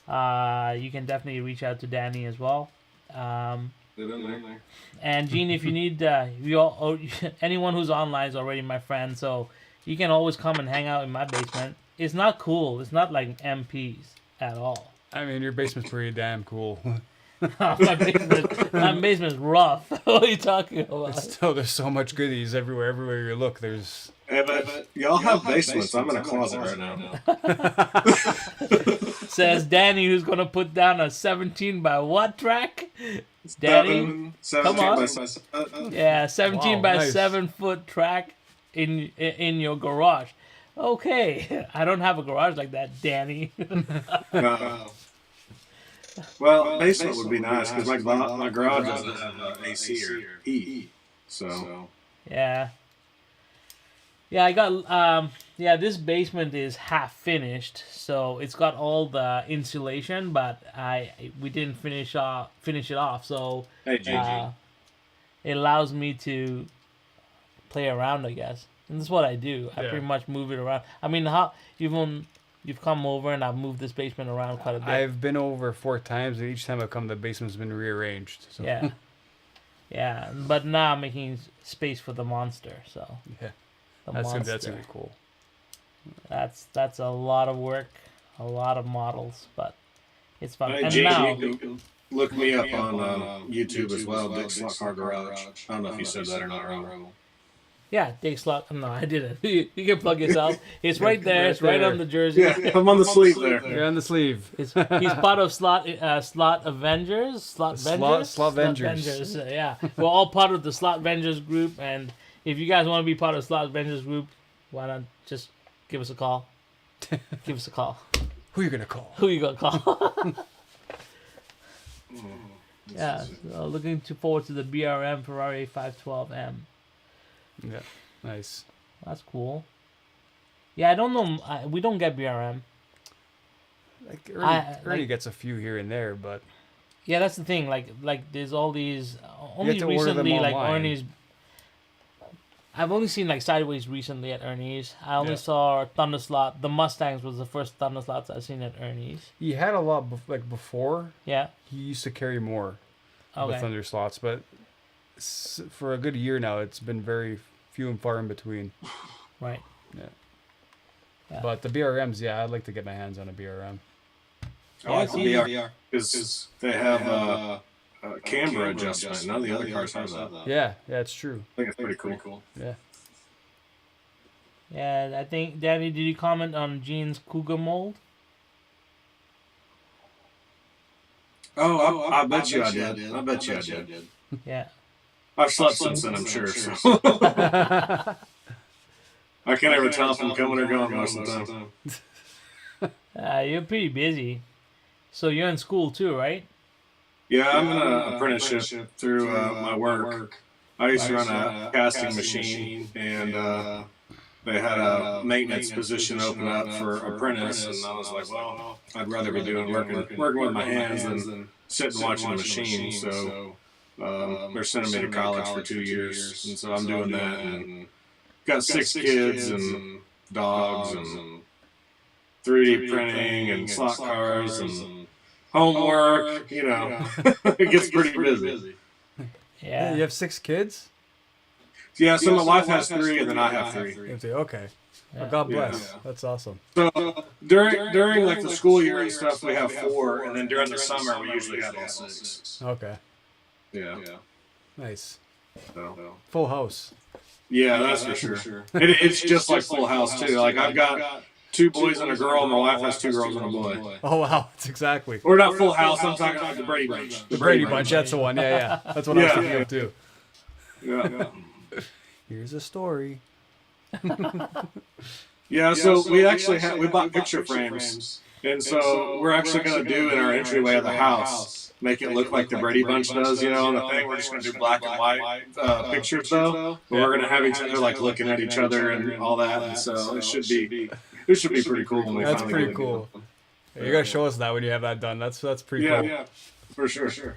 Speaker 2: You can definitely reach out to Danny as well. And Gene, if you need, anyone who's online is already my friend, so you can always come and hang out in my basement. It's not cool. It's not like MPs at all.
Speaker 1: I mean, your basement's pretty damn cool.
Speaker 2: my basement's rough. What are you talking about?
Speaker 1: But still, there's so much goodies everywhere. Everywhere you look, there's.
Speaker 3: Hey, but y'all have basements. I'm in a closet right now.
Speaker 2: Says Danny, who's gonna put down a 17 by what track? Danny,
Speaker 3: 17
Speaker 2: come on.
Speaker 3: by 7.
Speaker 2: Yeah, 17 by
Speaker 1: nice.
Speaker 2: 7 foot track in your garage. Okay, I don't have a garage like that, Danny.
Speaker 3: Well, basement would be nice because my garage doesn't have AC or heat. So.
Speaker 2: Yeah. Yeah, I got this basement is half finished, so it's got all the insulation, but we didn't finish it off, so
Speaker 3: Hey,
Speaker 2: it allows me to play around, I guess. And that's what I do. I
Speaker 1: Yeah.
Speaker 2: pretty much move it around. I mean, you've come over and I've moved this basement around quite a bit.
Speaker 1: I've been over 4 times, and each time I've come, the basement's been rearranged. So.
Speaker 2: Yeah. Yeah, but now I'm making space for the monster, so.
Speaker 1: Yeah.
Speaker 2: The
Speaker 1: That's gonna be cool.
Speaker 2: That's a lot of work, a lot of models, but it's fun.
Speaker 3: Hey,
Speaker 2: And
Speaker 3: Gene,
Speaker 2: now,
Speaker 3: you can look me up on YouTube as well, Dick Slot Car Garage. I don't know if you said that or not, Rebel.
Speaker 2: yeah, Dick Slot. No, I didn't. You can plug yourself. It's right there. It's right on the jersey.
Speaker 3: Yeah, I'm on the sleeve there.
Speaker 1: You're on the sleeve.
Speaker 2: He's part of Slot Avengers. Slot
Speaker 1: Vengers.
Speaker 2: Yeah, we're all part of the Slot Vengers group, and if you guys want to be part of Slot Vengers group, why not just give us a call? Give us a call.
Speaker 1: Who are you gonna call?
Speaker 2: Who you gonna call? Yeah, so looking forward to the BRM Ferrari 512M.
Speaker 1: Yeah, nice.
Speaker 2: That's cool. Yeah, I don't know. We don't get BRM.
Speaker 1: Like Ernie gets a few here and there, but
Speaker 2: Yeah, that's the thing. Like there's all these. Only
Speaker 1: to order them
Speaker 2: recently, like
Speaker 1: online.
Speaker 2: Ernie's. I've only seen like Sideways recently at Ernie's. I only saw Thunderslot. The Mustangs was the first Thunderslots I've seen at Ernie's.
Speaker 1: he had a lot before.
Speaker 2: Yeah.
Speaker 1: He used to carry more of the
Speaker 2: Okay.
Speaker 1: Thunder slots, but for a good year now, it's been very few and far in between.
Speaker 2: Right. Yeah.
Speaker 1: But the BRMs, I'd like to get my hands on a BRM.
Speaker 3: I like the BR because they have a camber adjustment. None of the other cars have that.
Speaker 1: Yeah, it's true.
Speaker 3: I think it's pretty cool.
Speaker 1: Yeah.
Speaker 2: Yeah, I think Danny, did you comment on Gene's Cougar mold?
Speaker 3: Oh, I bet you I did. I bet you I did.
Speaker 2: Yeah.
Speaker 3: I've slept since then, I'm sure. So. I can't ever tell if I'm coming or going most of the time.
Speaker 2: You're pretty busy. So you're in school too, right?
Speaker 3: Yeah, I'm in an apprenticeship through my work. I used to run a casting machine, and they had a maintenance position open up for apprentice, and I was like, well, I'd rather be doing working with my hands than sitting watching a machine. So they're sending me to college for 2 years, and so I'm doing that. And got 6 kids and dogs, and 3D printing and slot cars and homework. You know, it gets pretty busy.
Speaker 2: Yeah.
Speaker 1: You have 6 kids?
Speaker 3: Yeah, so my wife has 3, and then I have 3.
Speaker 1: Okay. Well, God bless. That's awesome.
Speaker 3: So during like the school year and stuff, we have 4, and then during the summer we usually have all 6.
Speaker 1: Okay.
Speaker 3: Yeah.
Speaker 1: Nice.
Speaker 3: So.
Speaker 1: Full house.
Speaker 3: Yeah, that's for sure. It's just like Full House too. Like I've got 2 boys and a girl, and my wife has 2 girls and a boy.
Speaker 1: Oh wow, that's exactly.
Speaker 3: We're not Full House. I'm talking about the Brady Bunch.
Speaker 1: The Brady Bunch. That's the one. Yeah. That's what I was thinking of too.
Speaker 3: Yeah.
Speaker 1: Here's a story.
Speaker 3: Yeah. So we actually we bought picture frames, and so we're actually going to do in our entryway of the house, make it look like the Brady Bunch does, you know, on the thing. We're just going to do black and white pictures though. But we're going to have each other like looking at each other and all that, and so it should be pretty cool. When we
Speaker 1: That's
Speaker 3: finally
Speaker 1: pretty cool. Yeah, you gotta show us that when you have that done. That's pretty cool.
Speaker 3: Yeah, for sure.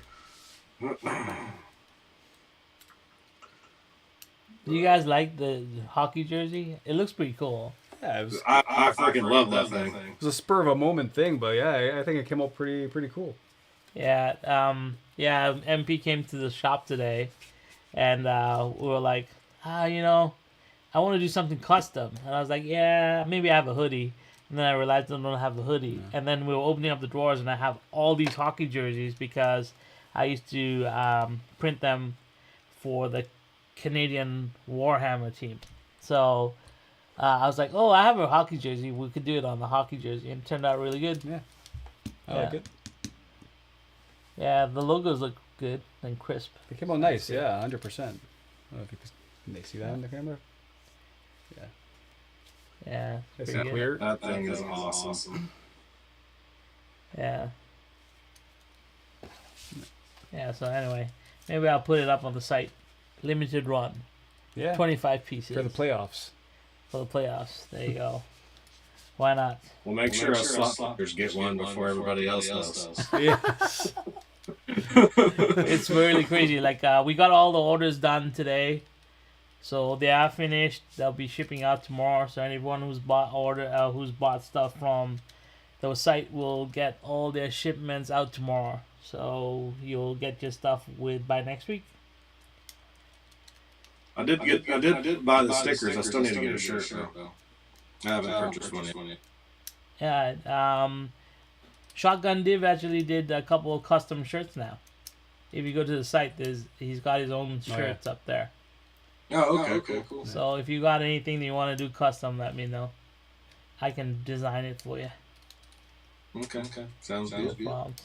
Speaker 2: Do you guys like the hockey jersey? It looks pretty cool.
Speaker 1: Yeah, it was,
Speaker 3: I freaking love that thing.
Speaker 1: it was a spur of a moment thing, but yeah, I think it came out pretty cool.
Speaker 2: Yeah. MP came to the shop today, and we were like, you know, I want to do something custom. And I was like, yeah, maybe I have a hoodie. And then I realized I don't have the hoodie. Yeah. And then we were opening up the drawers, and I have all these hockey jerseys because I used to print them for the Canadian Warhammer team. So I was like, oh, I have a hockey jersey. We could do it on the hockey jersey. And it turned out really good.
Speaker 1: Yeah. I like it.
Speaker 2: Yeah, the logos look good and crisp.
Speaker 1: They came out nice, yeah, 100%. I don't know if you can they see that on the camera? Yeah.
Speaker 2: Yeah.
Speaker 1: It's
Speaker 2: pretty
Speaker 1: clear.
Speaker 3: That thing is awesome.
Speaker 2: Yeah. Yeah, so anyway, maybe I'll put it up on the site. Limited run.
Speaker 1: Yeah.
Speaker 2: 25 pieces.
Speaker 1: For the playoffs.
Speaker 2: For the playoffs. There you go. Why not?
Speaker 3: Well, make sure us slotfuckers get one before everybody else does.
Speaker 1: Yes.
Speaker 2: It's really crazy. Like, we got all the orders done today. So they are finished. They'll be shipping out tomorrow. So anyone who's bought stuff from the site will get all their shipments out tomorrow. So you'll get your stuff by next week.
Speaker 3: I did buy the stickers. I still need to get a shirt though. I haven't purchased one yet.
Speaker 2: Yeah. Shotgun Div actually did a couple of custom shirts now. If you go to the site, he's got his own shirts up there.
Speaker 3: Oh, okay, cool.
Speaker 2: So if you got anything that you want to do custom, let me know. I can design it for you.
Speaker 3: Okay. Sounds good.
Speaker 2: No problems.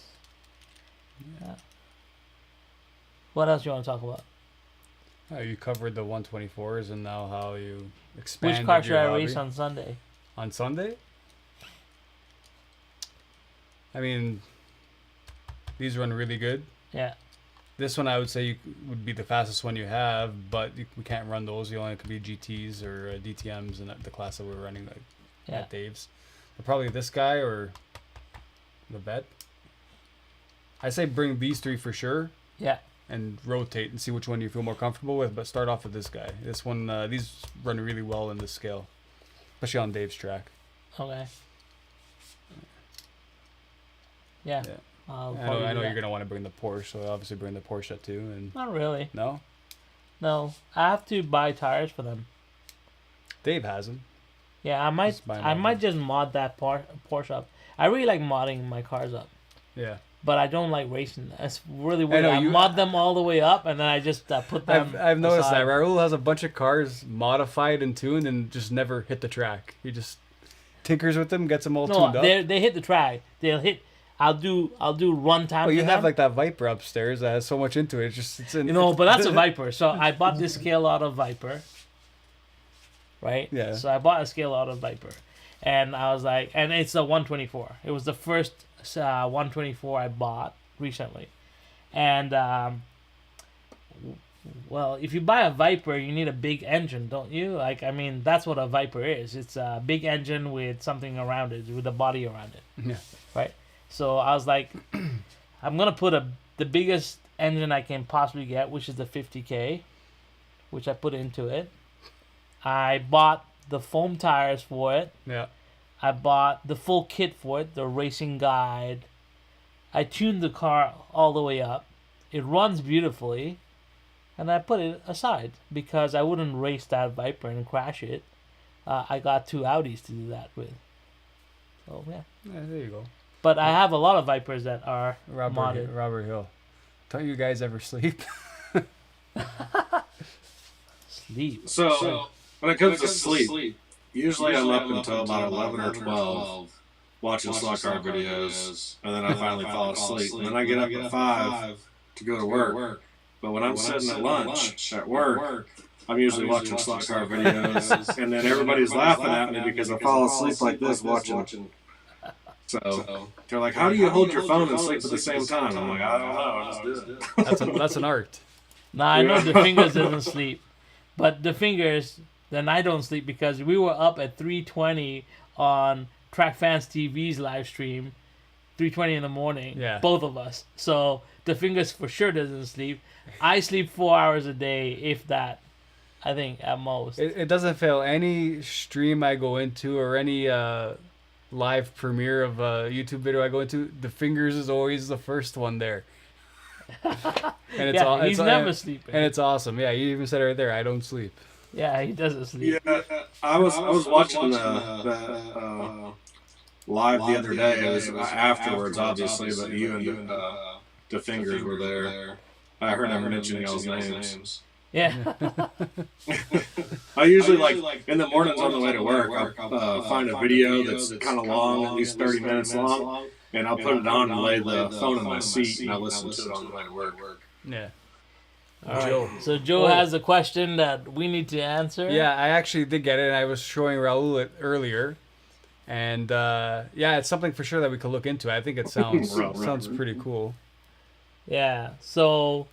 Speaker 2: Yeah. What else you want to talk about?
Speaker 1: You covered the 124s and now how you expanded
Speaker 2: Which car should
Speaker 1: your
Speaker 2: I
Speaker 1: hobby.
Speaker 2: race on Sunday?
Speaker 1: On Sunday? I mean, these run really good.
Speaker 2: Yeah.
Speaker 1: This one I would say would be the fastest one you have, but we can't run those. You only could be GTs or DTMs in the class that we're running at Dave's. But probably this guy or the vet. I say bring these 3 for sure.
Speaker 2: Yeah.
Speaker 1: And rotate and see which one you feel more comfortable with, but start off with this guy. This one, these run really well in this scale, especially on Dave's track.
Speaker 2: Okay. Yeah.
Speaker 1: I know you're gonna want to bring the Porsche, so obviously bring the Porsche too. And
Speaker 2: not really.
Speaker 1: No.
Speaker 2: I have to buy tires for them.
Speaker 1: Dave has them.
Speaker 2: Yeah, I might just mod that Porsche up. I really like modding my cars up.
Speaker 1: Yeah.
Speaker 2: But I don't like racing. That's really weird. I mod them all the way up, and then I just put them.
Speaker 1: I've noticed
Speaker 2: aside.
Speaker 1: that Raul has a bunch of cars modified and tuned, and just never hit the track. He just tinkers with them, gets them all tuned up.
Speaker 2: They hit the track. They'll hit. I'll do run time.
Speaker 1: Well, you have like that Viper upstairs that has so much into it.
Speaker 2: But that's a Viper. So I bought this scale out of Viper. Right.
Speaker 1: Yeah.
Speaker 2: So I bought a scale out of Viper, and I was like, and it's a 124. It was the first 124 I bought recently, and well, if you buy a Viper, you need a big engine, don't you? Like, I mean, that's what a Viper is. It's a big engine with something around it, with a body around it.
Speaker 1: Yeah.
Speaker 2: Right. So I was like, I'm gonna put the biggest engine I can possibly get, which is the 50K, which I put into it. I bought the foam tires for it.
Speaker 1: Yeah.
Speaker 2: I bought the full kit for it, the racing guide. I tuned the car all the way up. It runs beautifully, and I put it aside because I wouldn't race that Viper and crash it. I got 2 Audis to do that with. So yeah.
Speaker 1: Yeah, there you go.
Speaker 2: But I have a lot of Vipers that are modded.
Speaker 1: Robert Hill. Don't you guys ever sleep?
Speaker 2: Sleep.
Speaker 3: So when it comes to sleep, usually I'm up until about 11 or 12 watching slot car videos, and then I finally fall asleep. And then I get up at 5 to go to work. But when I'm sitting at lunch at work, I'm usually watching slot car videos, and then everybody's laughing at me because I fall asleep like this watching. So they're like, "How do you hold your phone and sleep at the same time?" I'm like, "I don't know. I just do it."
Speaker 1: That's an art.
Speaker 2: Nah, I know the fingers doesn't sleep, but the fingers, then I don't sleep because we were up at 3:20 on Track Fans TV's live stream, 3:20 in the morning.
Speaker 1: Yeah.
Speaker 2: Both of us. So the fingers for sure doesn't sleep. I sleep 4 hours a day, if that. I think at most.
Speaker 1: It doesn't fail. Any stream I go into or any live premiere of a YouTube video I go into, the fingers is always the first one there. And
Speaker 2: he's never sleeping.
Speaker 1: And it's awesome. Yeah, you even said it right there. I don't sleep.
Speaker 2: Yeah, he doesn't sleep.
Speaker 3: Yeah, I was watching the live the other day. It was afterwards, obviously, but you and the fingers were there. I heard them mentioning y'all's names.
Speaker 2: Yeah.
Speaker 3: I usually, like, in the mornings on the way to work, I'll find a video that's kind of long, at least 30 minutes long, and I'll put it on and lay the phone in my seat, and I'll listen to it on the way to work.
Speaker 1: Yeah.
Speaker 2: All right. So Joe has a question that we need to answer.
Speaker 1: Yeah, I actually did get it, and I was showing Raul it earlier. And, yeah, it's something for sure that we could look into. I think it sounds pretty cool.
Speaker 2: Yeah, so...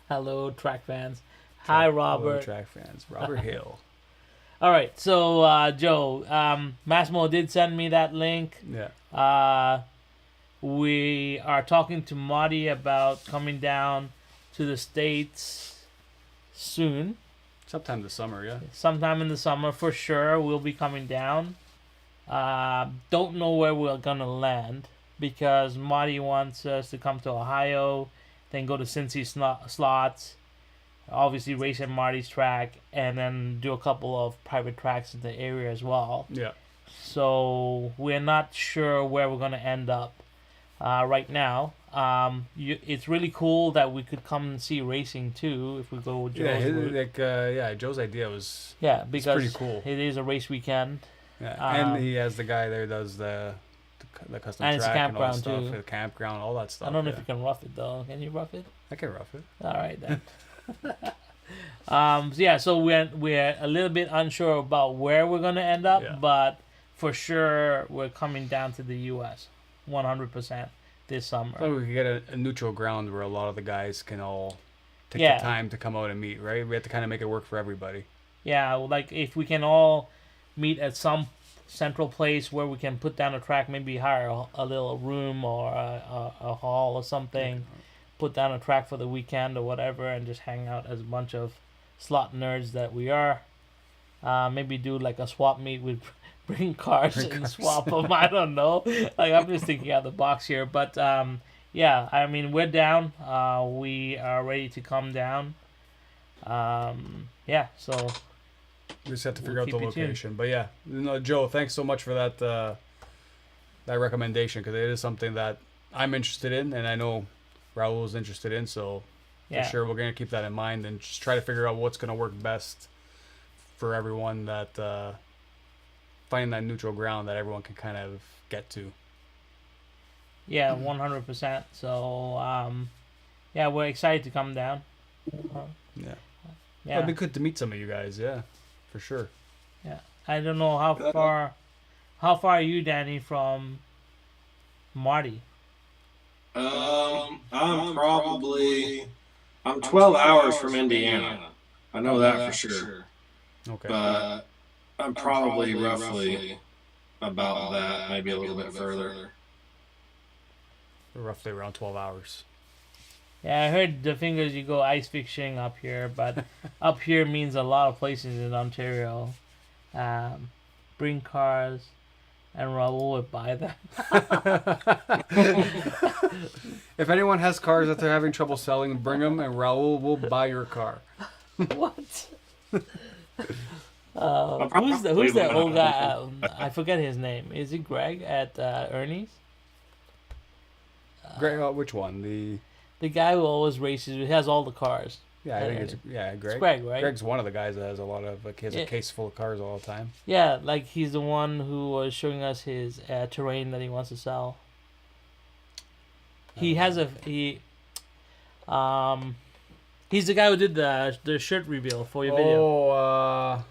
Speaker 2: Hello, track fans. Hi, Robert.
Speaker 1: Hello, track fans. Robert Hill.
Speaker 2: All right, so Joe, Massimo did send me that link.
Speaker 1: Yeah.
Speaker 2: We are talking to Marty about coming down to the States soon.
Speaker 1: Sometime this summer, yeah.
Speaker 2: Sometime in the summer, for sure, we'll be coming down. Don't know where we're going to land because Marty wants us to come to Ohio, then go to Cincy slots, obviously race at Marty's track, and then do a couple of private tracks in the area as well.
Speaker 1: Yeah.
Speaker 2: So we're not sure where we're going to end up right now. It's really cool that we could come and see racing too if we go with Joe's route.
Speaker 1: Joe's idea was
Speaker 2: because
Speaker 1: pretty cool.
Speaker 2: It is a race weekend.
Speaker 1: Yeah, and he has the guy there does the custom
Speaker 2: and
Speaker 1: track
Speaker 2: it's a
Speaker 1: and all that
Speaker 2: campground
Speaker 1: stuff,
Speaker 2: too.
Speaker 1: the campground, all that stuff.
Speaker 2: I don't know if you can rough it though. Can you rough it?
Speaker 1: I can rough it.
Speaker 2: All right then. So we're a little bit unsure about where we're gonna end up, but for sure we're coming down to the U.S. 100% this summer.
Speaker 1: So we could get a neutral ground where a lot of the guys can all take the time to come out and meet, right? We have to kind of make it work for everybody. Yeah,
Speaker 2: like if we can all meet at some central place where we can put down a track, maybe hire a little room or a hall or something, put down a track for the weekend or whatever, and just hang out as a bunch of slot nerds that we are. Maybe do like a swap meet with bring cars and swap them. I don't know. Like I'm just thinking out of the box here, but yeah, I mean we're down. We are ready to come down. Yeah, so.
Speaker 1: We just have to figure out the location. But yeah, Joe, thanks so much for that that recommendation because it is something that I'm interested in and I know Raul is interested in. So for sure we're going to keep that in mind and just try to figure out what's going to work best for everyone that find that neutral ground that everyone can kind of get to. Yeah, 100%. So, yeah, we're excited to come down. Yeah. It'd be good to meet some of you guys, yeah. For sure. Yeah. I don't know how far are you, Danny, from Marty?
Speaker 3: I'm 12 hours from Indiana. I know that for sure. Okay. But I'm probably roughly about that, maybe a little bit further.
Speaker 1: Roughly around 12 hours.
Speaker 2: Yeah, I heard the fingers you go ice fishing up here, but up here means a lot of places in Ontario. bring cars, and Raul would buy them.
Speaker 1: If anyone has cars that they're having trouble selling, bring them, and Raul will buy your car.
Speaker 2: What? Who's that old guy? I forget his name. Is it Greg at Ernie's?
Speaker 1: Greg, which one?
Speaker 2: The guy who always races. He has all the cars.
Speaker 1: Yeah, I think it's Greg.
Speaker 2: It's Greg, right?
Speaker 1: Greg's one of the guys that has a lot of he has a case full of cars all the time.
Speaker 2: Yeah, like he's the one who was showing us his terrain that he wants to sell. He has he's the guy who did the shirt reveal for your video.
Speaker 1: Oh,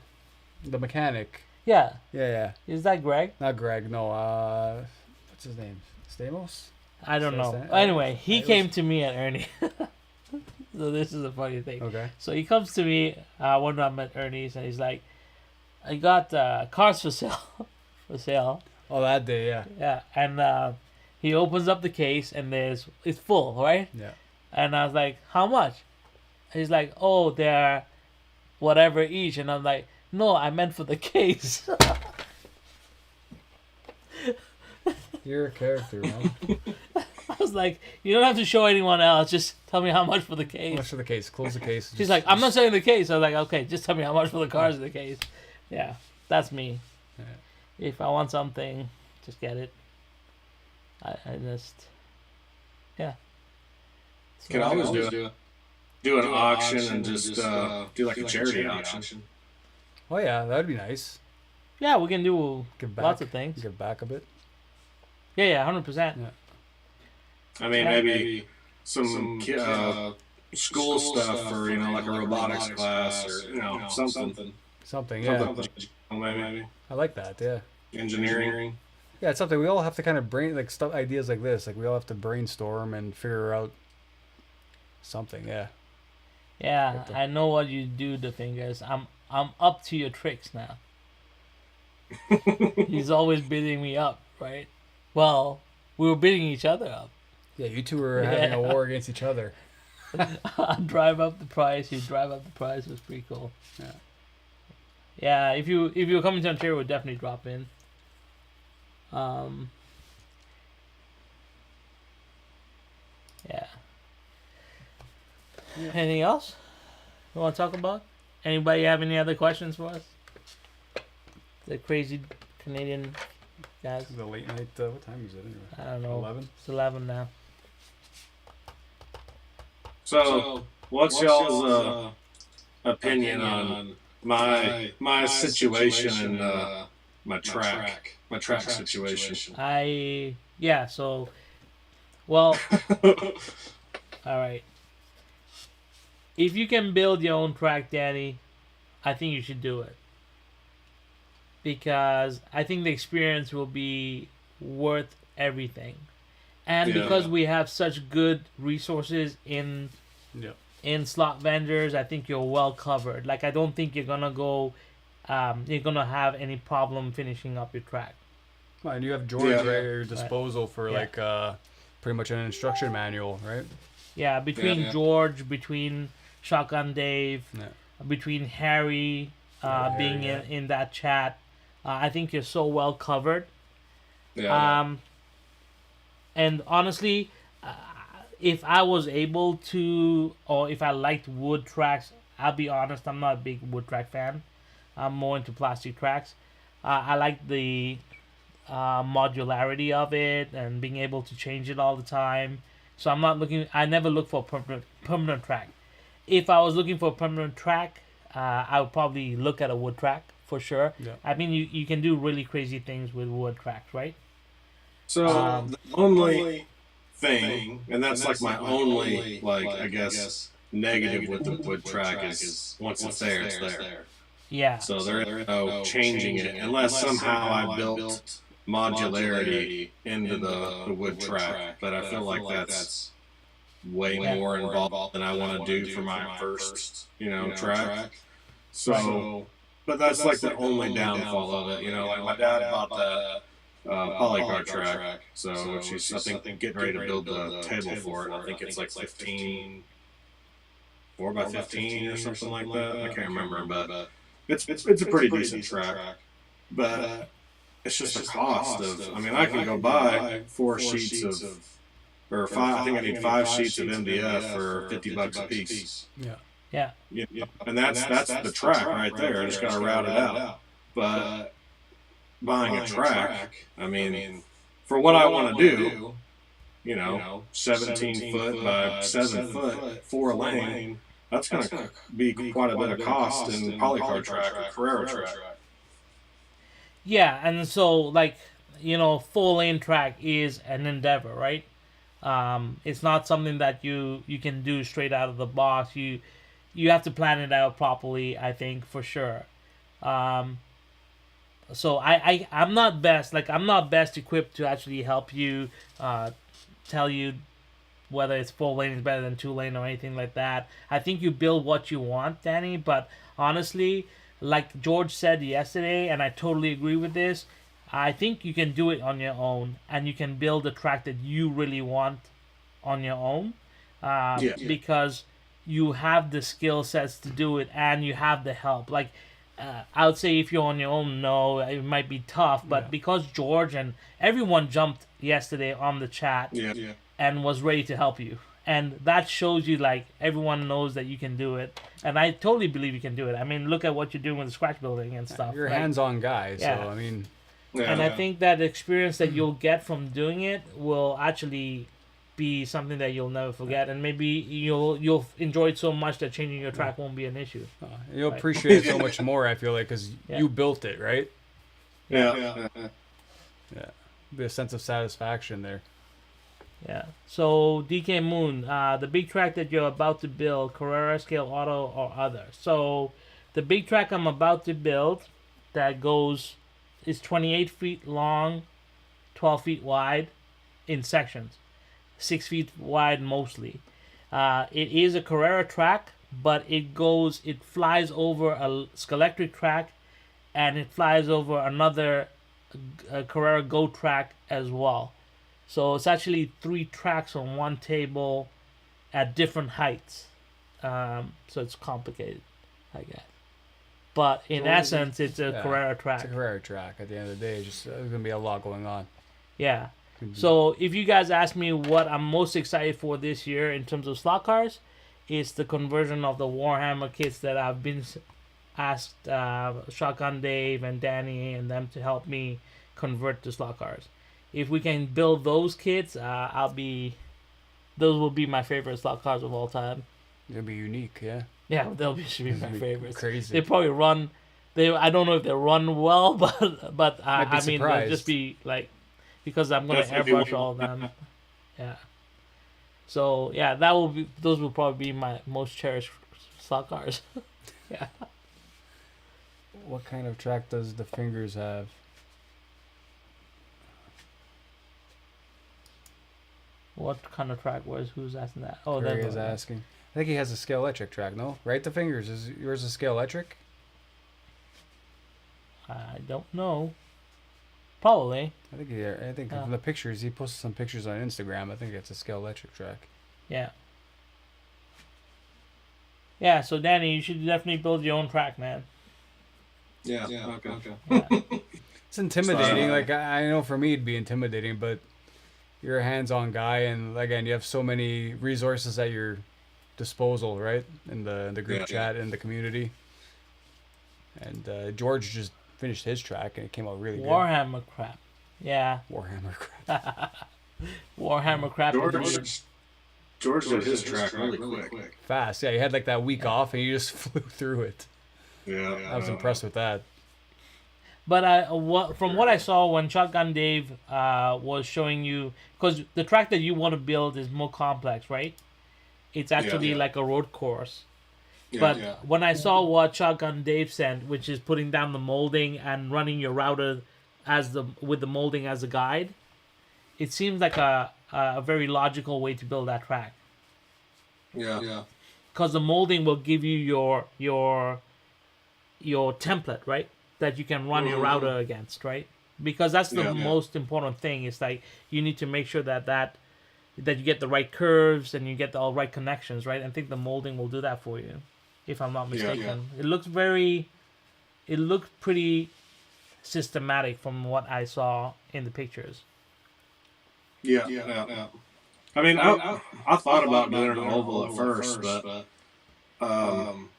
Speaker 1: the mechanic.
Speaker 2: Yeah.
Speaker 1: Yeah.
Speaker 2: Is that Greg?
Speaker 1: Not Greg. No. What's his name? Stamos?
Speaker 2: I don't know. Anyway, he came to me at Ernie. So this is a funny thing.
Speaker 1: Okay.
Speaker 2: So he comes to me one time at Ernie's and he's like, "I got cars for sale." For sale.
Speaker 1: Oh, that day, yeah.
Speaker 2: Yeah, and he opens up the case and it's full, right?
Speaker 1: Yeah.
Speaker 2: And I was like, "How much?" And he's like, "Oh, they're whatever each." And I'm like, "No, I meant for the case."
Speaker 1: You're a character, man.
Speaker 2: I was like, "You don't have to show anyone else. Just tell me how much for the case."
Speaker 1: How much for the case? Close the case.
Speaker 2: She's like, "I'm not selling the case." I was like, "Okay, just tell me how much for the cars in the case." Yeah, that's me.
Speaker 1: Yeah.
Speaker 2: If I want something, just get it. I just, yeah. So
Speaker 3: Can always do an auction and just do like a charity auction.
Speaker 1: Oh yeah, that'd be nice.
Speaker 2: Yeah, we can do
Speaker 1: Give back.
Speaker 2: lots of things.
Speaker 1: Give back a bit.
Speaker 2: Yeah, 100%.
Speaker 1: Yeah.
Speaker 3: I mean, maybe some school stuff for like a robotics class or something.
Speaker 1: Something, yeah.
Speaker 3: Maybe
Speaker 1: I like that. Yeah.
Speaker 3: engineering.
Speaker 1: Yeah, it's something we all have to kind of ideas like this. Like we all have to brainstorm and figure out something. Yeah.
Speaker 2: Yeah, I know what you do, the fingers. I'm up to your tricks now. He's always beating me up, right? Well, we were beating each other up.
Speaker 1: Yeah, you two were having a war against each other.
Speaker 2: I drive up the price. You drive up the price. It was pretty cool.
Speaker 1: Yeah.
Speaker 2: Yeah, if you were coming to Ontario, we'd definitely drop in. Yeah. Anything else you want to talk about? Anybody have any other questions for us? The crazy Canadian guys.
Speaker 1: The late night. What time is it anyway?
Speaker 2: I don't know.
Speaker 1: 11.
Speaker 2: It's 11 now.
Speaker 3: So, what's y'all's opinion on my situation and my track situation?
Speaker 2: Well, all right. If you can build your own track, Danny, I think you should do it. Because I think the experience will be worth everything. And because we have such good resources in slot vendors, I think you're well covered. Like, I don't think you're gonna have any problem finishing up your track.
Speaker 1: Well, and you have George right at your disposal for pretty much an instruction manual, right?
Speaker 2: Yeah, between George, between Shotgun Dave, between Harry being in that chat, I think you're so well covered. Yeah. And honestly, if I was able to, or if I liked wood tracks, I'll be honest, I'm not a big wood track fan. I'm more into plastic tracks. I like the modularity of it and being able to change it all the time. So I never look for a permanent track. If I was looking for a permanent track, I would probably look at a wood track for sure. Yeah. I mean, you can do really crazy things with wood tracks, right?
Speaker 3: So the only thing, and that's like my only, I guess, negative with the wood track is once it's there, it's there.
Speaker 2: Yeah.
Speaker 3: So there is no changing it unless somehow I built modularity into the wood track. But I feel like that's way more involved than I want to do for my first, track. So, but that's like the only downfall of it. Like my dad bought that polycar track, so she's I think getting ready to build the table for it. I think it's like 15, 4x15 or something like that. I can't remember, but it's a pretty decent track. but it's just the cost of. I mean, I can go buy 4 sheets of or five. I think I need 5 sheets of MDF for $50 a piece.
Speaker 1: Yeah.
Speaker 2: Yeah.
Speaker 3: And that's the track right there. I just got to route it out. But buying a track, I mean, for what I want to do, 17 foot by 7 foot, 4 lane, that's going to be quite a bit of cost in polycar track or Carrera track.
Speaker 2: Yeah, and so like, 4-lane track is an endeavor, right? It's not something that you can do straight out of the box. You have to plan it out properly, I think, for sure. So I'm not best equipped to actually help you, tell you whether it's 4-lane is better than 2-lane or anything like that. I think you build what you want, Danny. But honestly, like George said yesterday, and I totally agree with this, I think you can do it on your own, and you can build a track that you really want on your own, because you have the skill sets to do it, and you have the help. Like, I would say if you're on your own, no, it might be tough. But because George and everyone jumped yesterday on the chat and was ready to help you, and that shows you like everyone knows that you can do it, and I totally believe you can do it. I mean, look at what you're doing with the scratch building and stuff.
Speaker 1: You're a hands-on guy, so I mean.
Speaker 2: And I think that experience that you'll get from doing it will actually be something that you'll never forget, and maybe you'll enjoy it so much that changing your track won't be an issue.
Speaker 1: You'll appreciate it so much more, I feel like, because you built it, right?
Speaker 3: Yeah.
Speaker 1: Be a sense of satisfaction there.
Speaker 2: Yeah. So DK Moon, the big track that you're about to build, Carrera, Scale Auto, or other. So the big track I'm about to build that is 28 feet long, 12 feet wide in sections, 6 feet wide mostly. It is a Carrera track, but it flies over a Scalectric track, and it flies over another Carrera Go track as well. So it's actually 3 tracks on one table at different heights. So it's complicated, I guess. But in essence, it's a Carrera track.
Speaker 1: It's a Carrera track. At the end of the day, there's going to be a lot going on.
Speaker 2: Yeah. So if you guys ask me what I'm most excited for this year in terms of slot cars, it's the conversion of the Warhammer kits that I've been asked Shotgun Dave and Danny and them to help me convert to slot cars. If we can build those kits, those will be my favorite slot cars of all time.
Speaker 1: They'll be unique, yeah.
Speaker 2: Yeah, should be my favorites.
Speaker 1: Crazy.
Speaker 2: They probably run. I don't know if they run well, but I mean, they'll just be like, because I'm gonna airbrush all of them. Yeah. So yeah, those will probably be my most cherished slot cars. Yeah.
Speaker 1: What kind of track does the Fingers have?
Speaker 2: What kind of track who's asking that? Oh,
Speaker 1: Gary is asking. I think he has a Scale Electric track, no? Right, the Fingers. Is yours a Scale Electric?
Speaker 2: I don't know. Probably.
Speaker 1: I think from the pictures, he posted some pictures on Instagram. I think it's a Scale Electric track.
Speaker 2: Yeah. Yeah, so Danny, you should definitely build your own track, man.
Speaker 3: Yeah. Okay.
Speaker 2: Yeah.
Speaker 1: It's intimidating. Like, I know for me it'd be intimidating, but you're a hands-on guy, and again, you have so many resources at your disposal, right? In the group chat and the community. And George just finished his track, and it came out really
Speaker 2: Warhammer crap. Yeah.
Speaker 1: Warhammer crap.
Speaker 2: Warhammer crap.
Speaker 3: George did his track really quick.
Speaker 1: Fast, yeah. You had like that week off, and you just flew through it.
Speaker 3: Yeah.
Speaker 1: I was impressed with that.
Speaker 2: But from what I saw when Shotgun Dave was showing you, because the track that you want to build is more complex, right? It's actually like a road course. But when I saw what Shotgun Dave sent, which is putting down the molding and running your router with the molding as a guide, it seems like a very logical way to build that track.
Speaker 3: Yeah.
Speaker 2: Because the molding will give you your template, right? That you can run your router against, right? Because that's the most important thing. It's like you need to make sure that you get the right curves and you get the all right connections, right? I think the molding will do that for you, if I'm not mistaken. It looked pretty systematic from what I saw in the pictures.
Speaker 3: Yeah. I mean, I thought about doing an oval at first, but I'm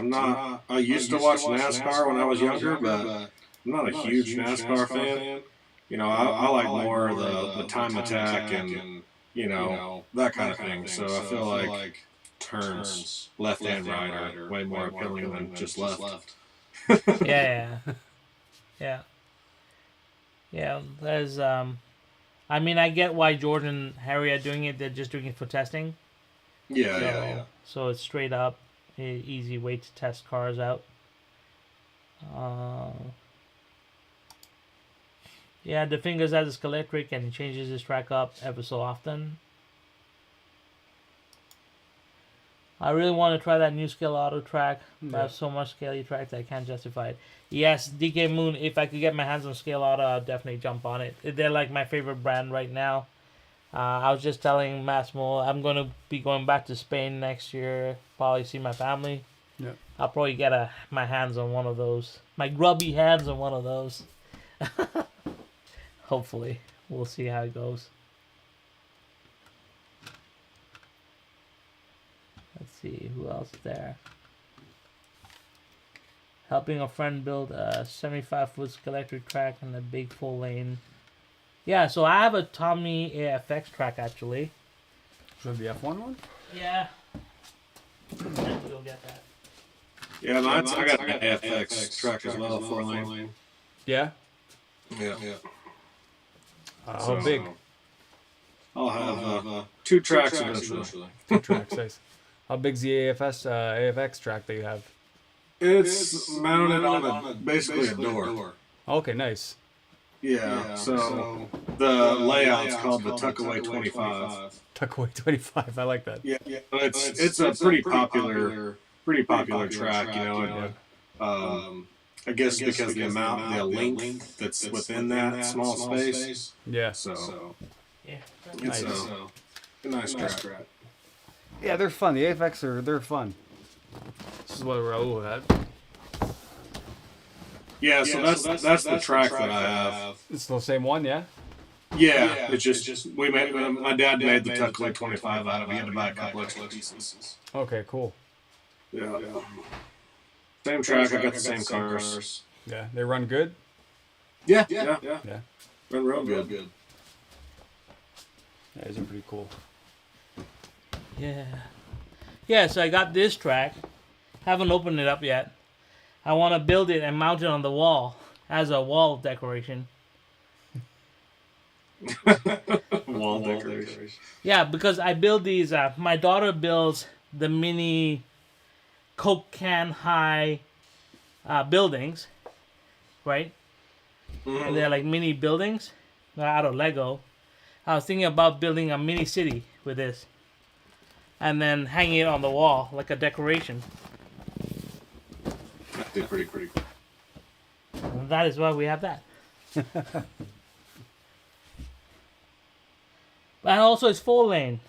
Speaker 3: not. I used to watch NASCAR when I was younger, but I'm not a huge NASCAR fan. You know, I like more the time attack and that kind of thing. So I feel like turns left and right are way more appealing than just left.
Speaker 2: Yeah, yeah, yeah. There's I mean, I get why George and Harry are doing it. They're just doing it for testing.
Speaker 3: Yeah.
Speaker 2: So it's straight up easy way to test cars out. Yeah, the fingers has his electric and he changes his track up ever so often. I really want to try that new Scale Auto track, but I have so much Scaley track that I can't justify it. Yes, DK Moon, if I could get my hands on Scale Auto, I'll definitely jump on it. They're like my favorite brand right now. I was just telling Massimo, I'm going to be going back to Spain next year, probably see my family.
Speaker 1: Yeah.
Speaker 2: I'll probably get my hands on one of those. My grubby hands on one of those. Hopefully. We'll see how it goes. Let's see, who else is there? Helping a friend build a 75-foot electric track and a big full lane. Yeah, so I have a Tommy AFX track actually.
Speaker 1: Should the F1 one?
Speaker 2: Yeah. Let's go get that.
Speaker 3: Yeah, I got an AFX track as well, 4-lane.
Speaker 1: Yeah.
Speaker 3: Yeah.
Speaker 1: How big?
Speaker 3: I'll have 2 tracks eventually.
Speaker 1: 2 tracks, nice. How big's the AFX track that you have?
Speaker 3: It's mounted on basically a door.
Speaker 1: Okay, nice.
Speaker 3: Yeah, so the layout's called the Tuckaway 25.
Speaker 1: Tuckaway 25, I like that.
Speaker 3: Yeah. It's a pretty popular track, I guess because the length that's within that small space.
Speaker 1: Yeah.
Speaker 3: So
Speaker 2: Yeah.
Speaker 3: it's a nice track.
Speaker 1: Yeah, they're fun. The AFX they're fun. This is what Raul had.
Speaker 3: Yeah, so that's the track that I have.
Speaker 1: It's the same one, yeah?
Speaker 3: Yeah, it's just we made my dad made the Tuckaway 25 out of it. We had to buy a couple extra pieces.
Speaker 1: Okay, cool.
Speaker 3: Yeah. Same track, I got the same cars.
Speaker 1: Yeah, they run good?
Speaker 3: Yeah. Run real good.
Speaker 1: Yeah, these are pretty cool.
Speaker 2: Yeah. Yeah, so I got this track. Haven't opened it up yet. I want to build it and mount it on the wall as a wall decoration.
Speaker 3: Wall decoration.
Speaker 2: Yeah, because I build these. My daughter builds the mini Coke can high buildings, right?
Speaker 3: Mm-hmm.
Speaker 2: And they're like mini buildings out of Lego. I was thinking about building a mini city with this, and then hanging it on the wall like a decoration.
Speaker 3: That'd be pretty cool.
Speaker 2: And that is why we have that. And also, it's 4-lane.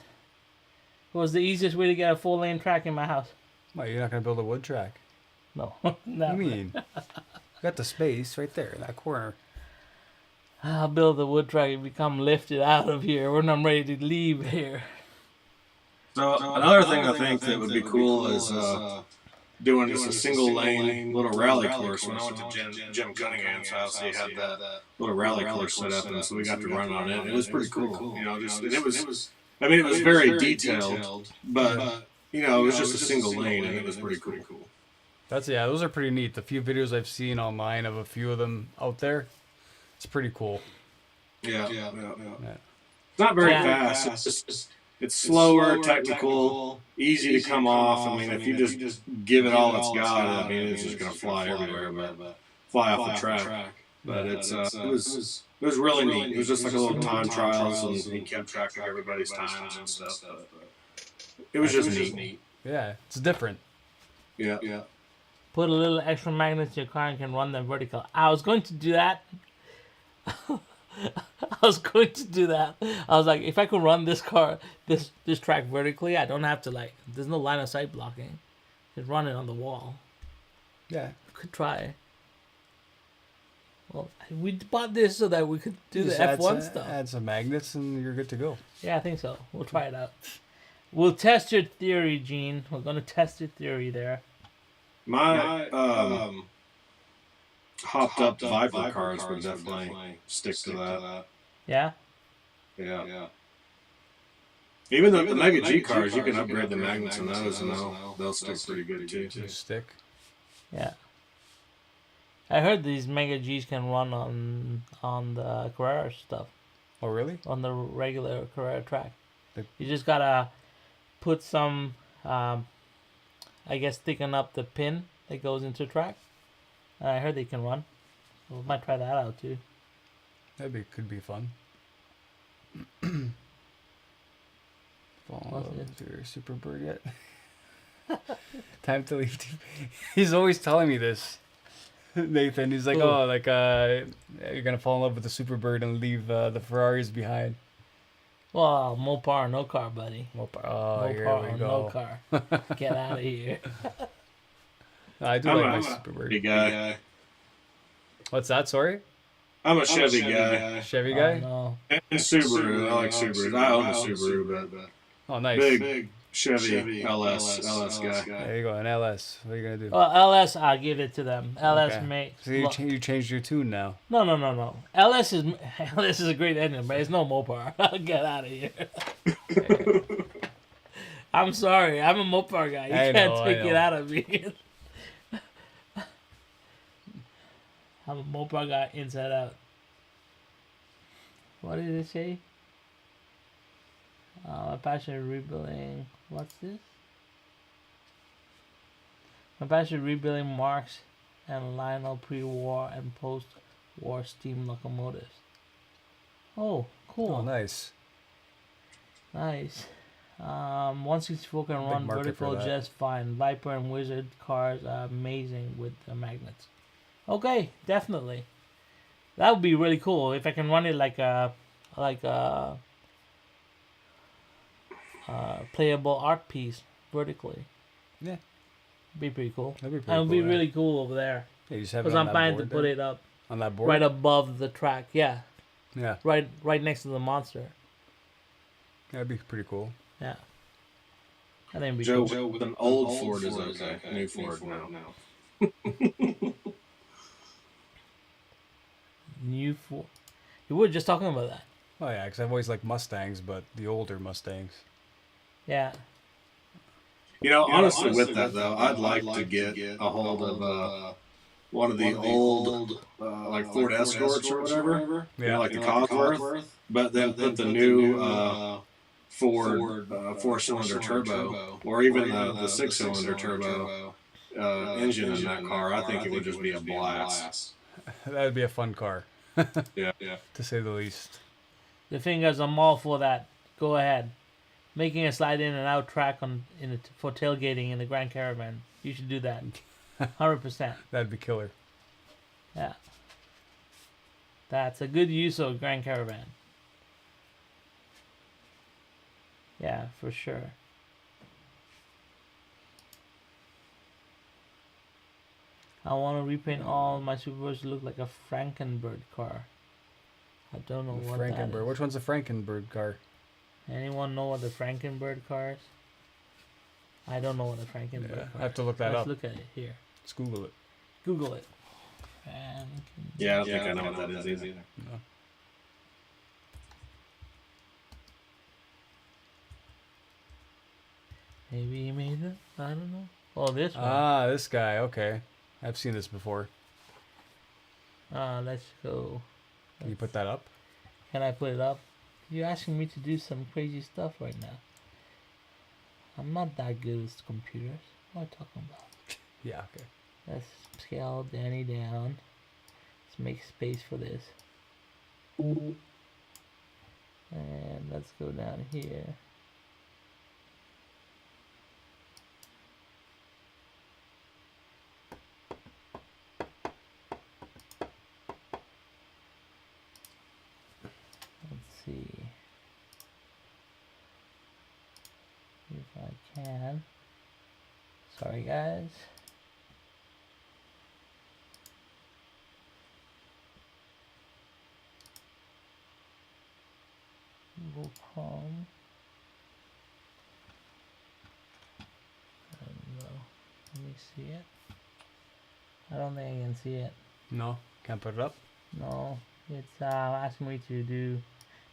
Speaker 2: It was the easiest way to get a 4-lane track in my house.
Speaker 1: Well, you're not going to build a wood track.
Speaker 2: No.
Speaker 1: What do you mean? You got the space right there in that corner.
Speaker 2: I'll build the wood track and become lifted out of here when I'm ready to leave here.
Speaker 3: So another thing I think that would be cool is doing just a single lane little rally course. When I went to Jim Cunningham's house, he had that little rally course set up, and so we got to run on it. It was pretty cool. It was very detailed, but it was just a single lane, and it was pretty cool.
Speaker 1: Those are pretty neat. The few videos I've seen online of a few of them out there, it's pretty cool.
Speaker 3: Yeah. It's not very fast. It's slower, technical, easy to come off. I mean, if you just give it all it's got, it's just going to fly everywhere, but fly off the track. But it was really neat. It was just like a little time trials, and he kept track of everybody's times and stuff. But it was just neat.
Speaker 1: Yeah, it's different.
Speaker 3: Yeah.
Speaker 2: Put a little extra magnets in your car and can run them vertical. I was going to do that. I was like, if I could run this track vertically, I don't have to there's no line of sight blocking. Just run it on the wall.
Speaker 1: Yeah.
Speaker 2: Could try. Well, we bought this so that we could do the
Speaker 1: Just add
Speaker 2: F1
Speaker 1: some-
Speaker 2: stuff.
Speaker 1: Add some magnets and you're good to go.
Speaker 2: Yeah, I think so. We'll try it out. We'll test your theory, Gene. We're gonna test your theory there.
Speaker 3: My hopped up Viper cars would definitely stick to that.
Speaker 2: Yeah.
Speaker 3: Yeah. Even the Mega G cars, you can upgrade the magnets on those, and they'll stick pretty good too.
Speaker 1: Just stick.
Speaker 2: Yeah. I heard these Mega Gs can run on the Carrera stuff,
Speaker 1: Oh, really?
Speaker 2: on the regular Carrera track.
Speaker 1: The-
Speaker 2: You just gotta put some, I guess, thicken up the pin that goes into track. And I heard they can run. We might try that out too.
Speaker 1: Could be fun. Follow
Speaker 2: What's
Speaker 1: your super bird yet? Time to leave. He's always telling me this, Nathan. He's like,
Speaker 2: Who?
Speaker 1: oh, like you're gonna fall in love with the super bird and leave the Ferraris behind.
Speaker 2: Well, no power, no car, buddy.
Speaker 1: Oh,
Speaker 2: No
Speaker 1: here
Speaker 2: power,
Speaker 1: we
Speaker 2: no
Speaker 1: go.
Speaker 2: car. Get out of here.
Speaker 1: I do
Speaker 3: I'm
Speaker 1: like my
Speaker 3: a
Speaker 1: super bird.
Speaker 3: Chevy guy.
Speaker 1: What's that? Sorry,
Speaker 3: I'm a Chevy guy.
Speaker 1: Chevy
Speaker 2: Oh,
Speaker 1: guy.
Speaker 2: no.
Speaker 3: And Subaru. I like Subarus. I own a Subaru, but
Speaker 1: Oh, nice.
Speaker 3: big Chevy LS guy.
Speaker 1: There you go. An LS. What are you gonna do?
Speaker 2: Well, LS, I'll give it to them. LS
Speaker 1: Okay.
Speaker 2: makes.
Speaker 1: So you changed your tune now.
Speaker 2: No. LS is a great engine, but it's no Mopar. Get out of here. I'm sorry. I'm a Mopar guy. You
Speaker 1: I
Speaker 2: can't
Speaker 1: know, I
Speaker 2: take it
Speaker 1: know.
Speaker 2: out of me. I'm a Mopar guy inside out. What did it say? My passion in rebuilding. What's this? My passion in rebuilding marks and Lionel pre-war and post-war steam locomotives. Oh, cool.
Speaker 1: Oh, nice.
Speaker 2: Nice. 164 can
Speaker 1: Big
Speaker 2: run
Speaker 1: market
Speaker 2: vertical
Speaker 1: for that.
Speaker 2: just fine. Viper and Wizard cars are amazing with the magnets. Okay, definitely. That would be really cool if I can run it like a playable art piece vertically.
Speaker 1: Yeah.
Speaker 2: Be pretty cool.
Speaker 1: That'd be pretty
Speaker 2: And it would
Speaker 1: cool,
Speaker 2: be
Speaker 1: yeah.
Speaker 2: really cool over there
Speaker 1: Yeah, you just have it
Speaker 2: because
Speaker 1: on
Speaker 2: I'm
Speaker 1: that
Speaker 2: planning to
Speaker 1: board
Speaker 2: put
Speaker 1: there?
Speaker 2: it up
Speaker 1: On that board.
Speaker 2: right above the track. Yeah,
Speaker 1: Yeah,
Speaker 2: right next to the monster.
Speaker 1: that'd be pretty cool.
Speaker 2: Yeah. I think it'd be
Speaker 3: Joe,
Speaker 2: cool.
Speaker 3: with an old Ford is okay. New Ford now.
Speaker 2: New Ford. You were just talking about that.
Speaker 1: Oh yeah, because I've always liked Mustangs, but the older Mustangs.
Speaker 2: Yeah.
Speaker 3: You know, honestly, with that though, I'd like to get a hold of one of the old like Ford Escorts or whatever. You know, like the Cosworth, but then put the new Ford four-cylinder turbo, or even the six-cylinder turbo engine in that car. I think it would just be a blast.
Speaker 1: That'd be a fun car,
Speaker 3: Yeah.
Speaker 1: to say the least.
Speaker 2: The thing is, I'm all for that. Go ahead. Making a slide in and out track for tailgating in the Grand Caravan. You should do that. 100%.
Speaker 1: That'd be killer.
Speaker 2: Yeah. That's a good use of Grand Caravan. Yeah, for sure. I want to repaint all my Subarus to look like a Frankenbird car. I don't know what that
Speaker 1: Frankenbird.
Speaker 2: is.
Speaker 1: Which one's the Frankenbird car?
Speaker 2: Anyone know what the Frankenbird car is? I don't know what the Frankenbird
Speaker 1: Yeah,
Speaker 2: car
Speaker 1: I have to look that
Speaker 2: Let's
Speaker 1: up.
Speaker 2: look at it here.
Speaker 1: Let's Google it.
Speaker 2: Google it.
Speaker 3: Yeah, I don't think I know what that is either.
Speaker 1: No.
Speaker 2: Maybe he made it. I don't know. Oh, this one.
Speaker 1: Ah, this guy. Okay, I've seen this before.
Speaker 2: Let's go.
Speaker 1: Can you put that up?
Speaker 2: Can I put it up? You're asking me to do some crazy stuff right now. I'm not that good with computers. What am I talking about?
Speaker 1: Yeah. Okay.
Speaker 2: Let's scale Danny down. Let's make space for this. And let's go down here. Let's see if I can. Sorry, guys. Google Chrome. No. Let me see it. I don't think I can see it.
Speaker 1: No, can't put it up.
Speaker 2: No, it's asking me to do.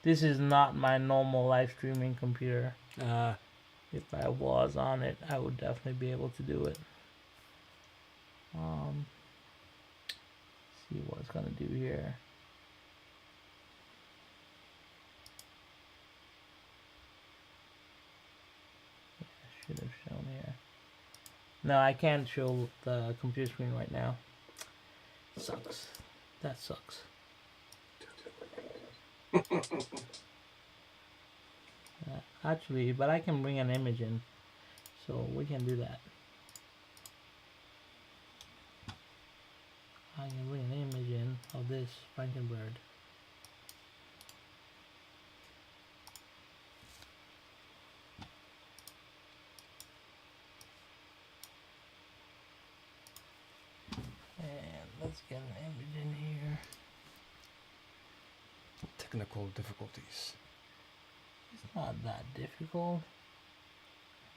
Speaker 2: This is not my normal live streaming computer. If I was on it, I would definitely be able to do it. See what it's gonna do here. Yeah, should have shown here. No, I can't show the computer screen right now. Sucks. That sucks. Actually, but I can bring an image in, so we can do that. I can bring an image in of this Frankenbird. And let's get an image in here.
Speaker 1: Technical difficulties.
Speaker 2: It's not that difficult.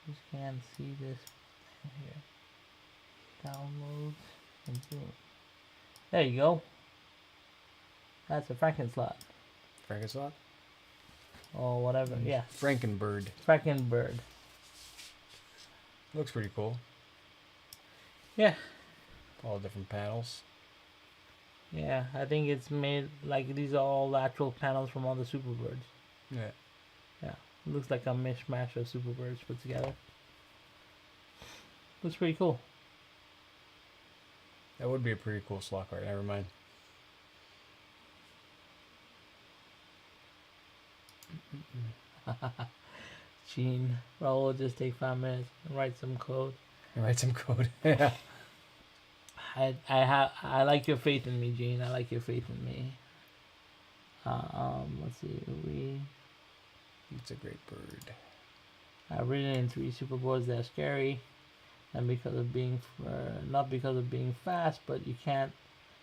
Speaker 2: Just can't see this in here. Downloads and do it. There you go. That's a Frankenslot.
Speaker 1: Frankenslot?
Speaker 2: Or whatever. Yeah.
Speaker 1: Frankenbird.
Speaker 2: Frankenbird.
Speaker 1: Looks pretty cool.
Speaker 2: Yeah.
Speaker 1: All different panels.
Speaker 2: Yeah, I think it's made like these are all actual panels from all the Superbirds.
Speaker 1: Yeah.
Speaker 2: Yeah. It looks like a mishmash of Superbirds put together. Looks pretty cool.
Speaker 1: That would be a pretty cool slot card. Never mind.
Speaker 2: Gene, Raul, just take 5 minutes and write some code.
Speaker 1: Write some code. Yeah.
Speaker 2: I like your faith in me, Gene. I like your faith in me. Let's see.
Speaker 1: It's a great bird.
Speaker 2: I've written in 3 Superboards that are scary, and because of being not because of being fast, but you can't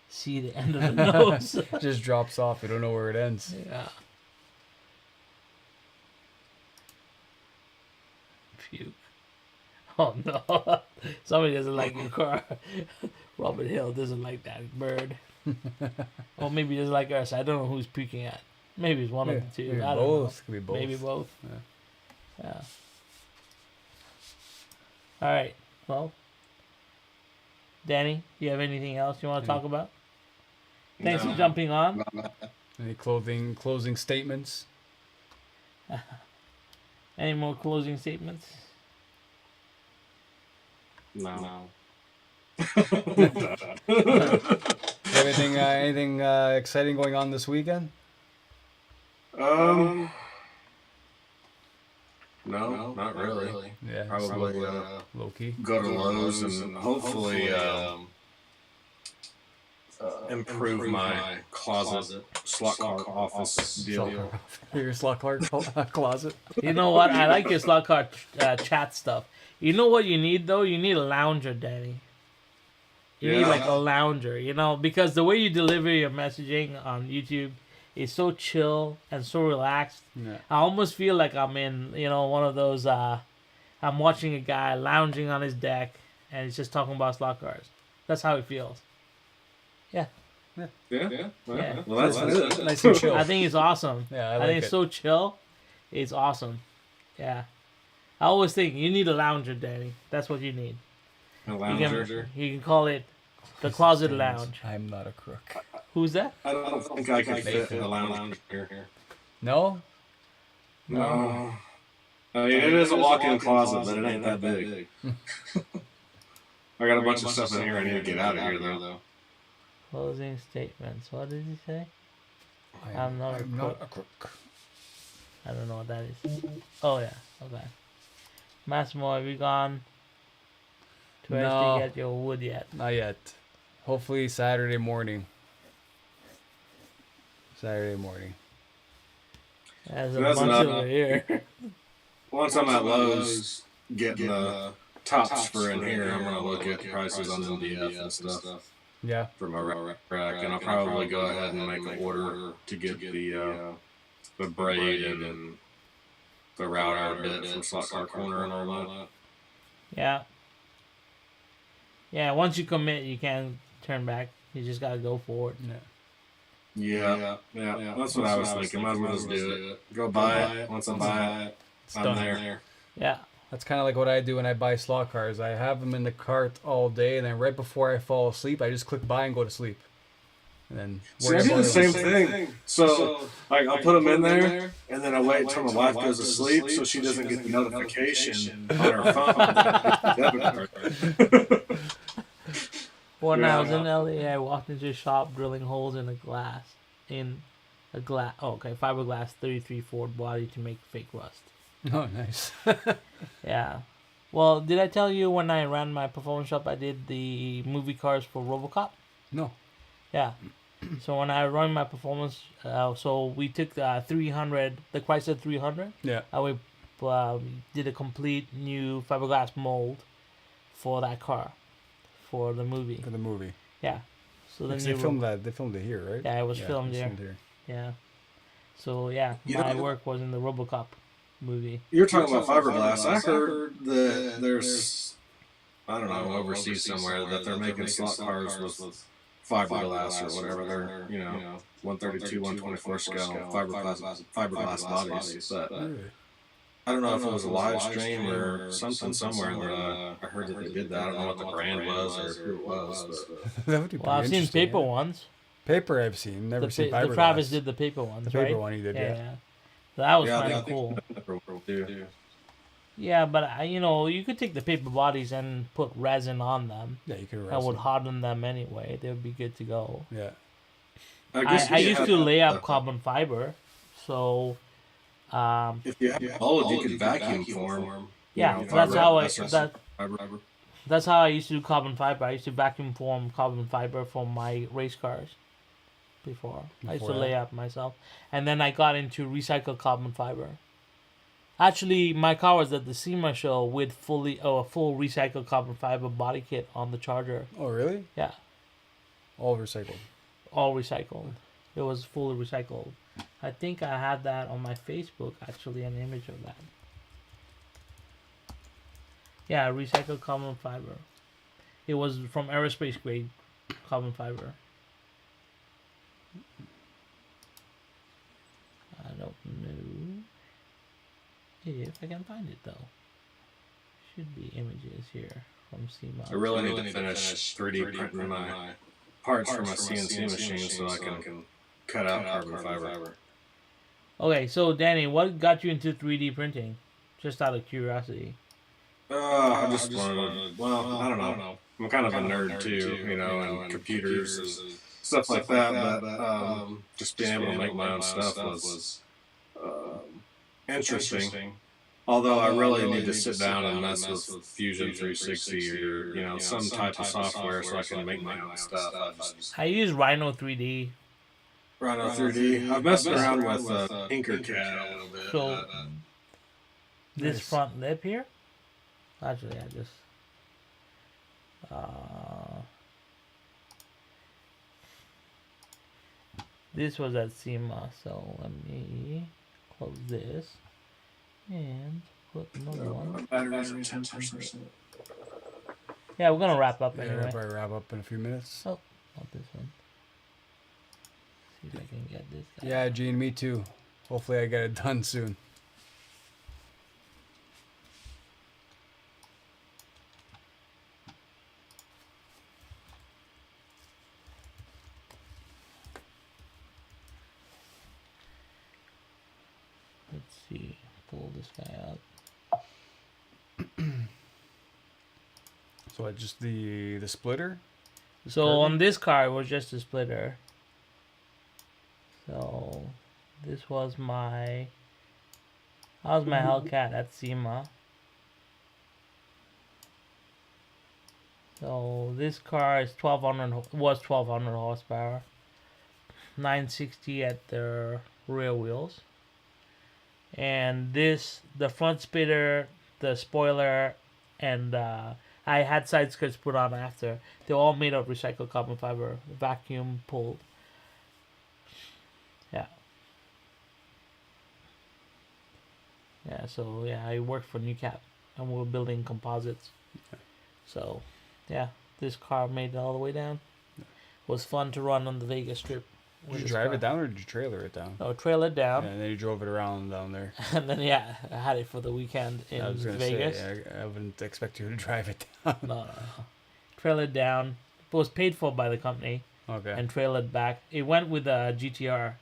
Speaker 2: see the end of the nose.
Speaker 1: It just drops off. You don't know where it ends.
Speaker 2: Yeah. Puke. Oh no! Somebody doesn't like your car. Robert Hill doesn't like that bird. Or maybe he doesn't like us. I don't know who's puking at. Maybe it's one of the two.
Speaker 1: Maybe
Speaker 2: I don't
Speaker 1: both.
Speaker 2: know.
Speaker 1: Could be both.
Speaker 2: Maybe both.
Speaker 1: Yeah.
Speaker 2: Yeah. All right. Well, Danny, do you have anything else you want to talk about? Thanks for jumping on.
Speaker 1: Any closing statements?
Speaker 2: Any more closing statements?
Speaker 3: No.
Speaker 1: Anything exciting going on this weekend?
Speaker 3: No, not really.
Speaker 1: Yeah,
Speaker 3: Probably
Speaker 1: low key.
Speaker 3: go to Lowe's and hopefully improve my closet slot car office deal.
Speaker 1: Your slot card closet.
Speaker 2: You know what? I like your slot card chat stuff. You know what you need though? You need a lounger, Danny. You need like a lounger, you know, because the way you deliver your messaging on YouTube is so chill and so relaxed.
Speaker 1: Yeah.
Speaker 2: I almost feel like I'm in, one of those. I'm watching a guy lounging on his deck and he's just talking about slot cards. That's how it feels. Yeah.
Speaker 3: Yeah.
Speaker 2: Yeah.
Speaker 3: Well, that's good.
Speaker 1: Nice and chill.
Speaker 2: I think it's awesome.
Speaker 1: Yeah, I
Speaker 2: I
Speaker 1: like
Speaker 2: think
Speaker 1: it.
Speaker 2: it's so chill. It's awesome. Yeah. I always think you need a lounger, Danny. That's what you need.
Speaker 3: A lounger.
Speaker 2: You can call it the closet lounge.
Speaker 1: I'm not a crook.
Speaker 2: Who's that?
Speaker 3: I don't think I can fit in a lounger here.
Speaker 1: No?
Speaker 3: No. I mean, it is a walk-in closet, but it ain't that big. I got a bunch of stuff in here I need to get out of here, though.
Speaker 2: Closing statements. What did he say? I'm not a
Speaker 1: crook.
Speaker 2: I don't know what that is. Oh, yeah. Okay. Massimo, have you gone to actually get your wood yet?
Speaker 1: Not yet. Hopefully Saturday morning.
Speaker 2: There's a
Speaker 3: That's
Speaker 2: bunch
Speaker 3: enough.
Speaker 2: over here.
Speaker 3: Once I'm at Lowe's getting the tops for in here, I'm going to look at the prices on MDF and stuff
Speaker 1: Yeah.
Speaker 3: for my rack, and I'll probably go ahead and make an order to get the the braid and the router bit from slot car corner and all that.
Speaker 2: Yeah. Yeah, once you commit, you can't turn back. You just gotta go for it.
Speaker 3: Yeah. That's what I was thinking. Might as well just do it. Go buy it. Once I buy it, I'm there.
Speaker 2: Yeah.
Speaker 1: That's kind of like what I do when I buy slot cars. I have them in the cart all day, and then right before I fall asleep, I just click buy and go to sleep. And then
Speaker 3: See, I do the same thing. So, like, I'll put them in there, and then I wait until my wife goes to sleep so she doesn't get the notification on her phone.
Speaker 2: When I was in LA, I walked into a shop drilling holes in a fiberglass 33 Ford body to make fake rust.
Speaker 1: Oh, nice.
Speaker 2: Yeah. Well, did I tell you when I ran my performance shop, I did the movie cars for RoboCop?
Speaker 1: No.
Speaker 2: Yeah. So when I run my performance, so we took 300, the Chrysler 300.
Speaker 1: Yeah.
Speaker 2: We did a complete new fiberglass mold for that car, for the movie.
Speaker 1: For the movie.
Speaker 2: Yeah. So then
Speaker 1: they filmed that. They filmed it here, right?
Speaker 2: Yeah, it was filmed here. Yeah. So yeah, my work was in the RoboCop movie.
Speaker 3: You're talking about fiberglass. I heard that there's, I don't know, overseas somewhere that they're making slot cars with fiberglass or whatever. They're 132, 124 scale fiberglass bodies. But I don't know if it was a live stream or something somewhere that I heard that they did that. I don't know what the brand was or who it was. But
Speaker 1: that would be
Speaker 2: I've seen paper ones.
Speaker 1: Paper I've seen. Never seen fiberglass.
Speaker 2: The Travis did the paper ones,
Speaker 1: right? The paper one he did, yeah.
Speaker 2: So that was kind of cool. Yeah, but you could take the paper bodies and put resin on them.
Speaker 1: Yeah, you could.
Speaker 2: I would harden them anyway. They would be good to go.
Speaker 1: Yeah.
Speaker 2: I used to lay up carbon fiber, so.
Speaker 3: If you have mold, you could vacuum form.
Speaker 2: Yeah, that's how I used to do carbon fiber. I used to vacuum form carbon fiber for my race cars. Before I used to lay up myself, and then I got into recycled carbon fiber. Actually, my car was at the SEMA show with a full recycled carbon fiber body kit on the Charger.
Speaker 1: Oh, really?
Speaker 2: Yeah.
Speaker 1: All recycled.
Speaker 2: All recycled. It was fully recycled. I think I had that on my Facebook, actually, an image of that. Yeah, recycled carbon fiber. It was from aerospace grade carbon fiber. I don't know if I can find it though. Should be images here from SEMA.
Speaker 3: I really need to finish 3D printing my parts for my CNC machine so I can cut out carbon fiber.
Speaker 2: Okay, so Danny, what got you into 3D printing? Just out of curiosity.
Speaker 3: I just wanted. Well, I don't know. I'm kind of a nerd too, and computers and stuff like that. But just being able to make my own stuff was interesting. Although I really need to sit down and mess with Fusion 360 or some type of software so I can make my own stuff.
Speaker 2: I use Rhino 3D.
Speaker 3: Rhino 3D. I've messed around with Tinkercad a little bit.
Speaker 2: So this front lip here. Actually, I just. This was at SEMA, so let me close this and put another one.
Speaker 3: Batteries are 10%.
Speaker 2: Yeah, we're gonna wrap up anyway.
Speaker 1: We'll probably wrap up in a few minutes.
Speaker 2: Oh, not this one. See if I can get this guy.
Speaker 1: Yeah, Gene, me too. Hopefully I get it done soon.
Speaker 2: Let's see. Pull this guy out.
Speaker 1: So just the splitter?
Speaker 2: So on this car, it was just a splitter. So this was my Hellcat at SEMA. So this car is 1200 horsepower, 960 at the rear wheels, and the front splitter, the spoiler, and I had side skirts put on after. They're all made of recycled carbon fiber, vacuum pulled. Yeah. Yeah, so yeah, I worked for NewCap, and we were building composites. So, yeah, this car made it all the way down. It was fun to run on the Vegas Strip.
Speaker 1: Did you drive it down or did you trailer it down?
Speaker 2: No, trail it down.
Speaker 1: Yeah, and then you drove it around down there.
Speaker 2: And then yeah, I had it for the weekend in
Speaker 1: I was gonna
Speaker 2: Vegas.
Speaker 1: say, I wouldn't expect you to drive it down.
Speaker 2: No. Trail it down. It was paid for by the company.
Speaker 1: Okay.
Speaker 2: And trail it back. It went with a GTR,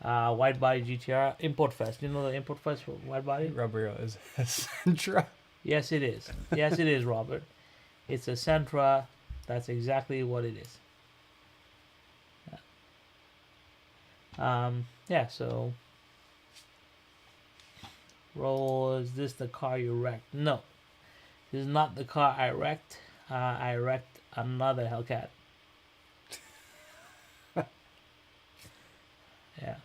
Speaker 2: wide body GTR Import Fest. You know the Import Fest wide body?
Speaker 1: Rubber is a Sentra.
Speaker 2: Yes, it is. Yes, it is, Robert. It's a Sentra. That's exactly what it is. Yeah, so roll, is this the car you wrecked? No. This is not the car I wrecked. I wrecked another Hellcat. Yeah.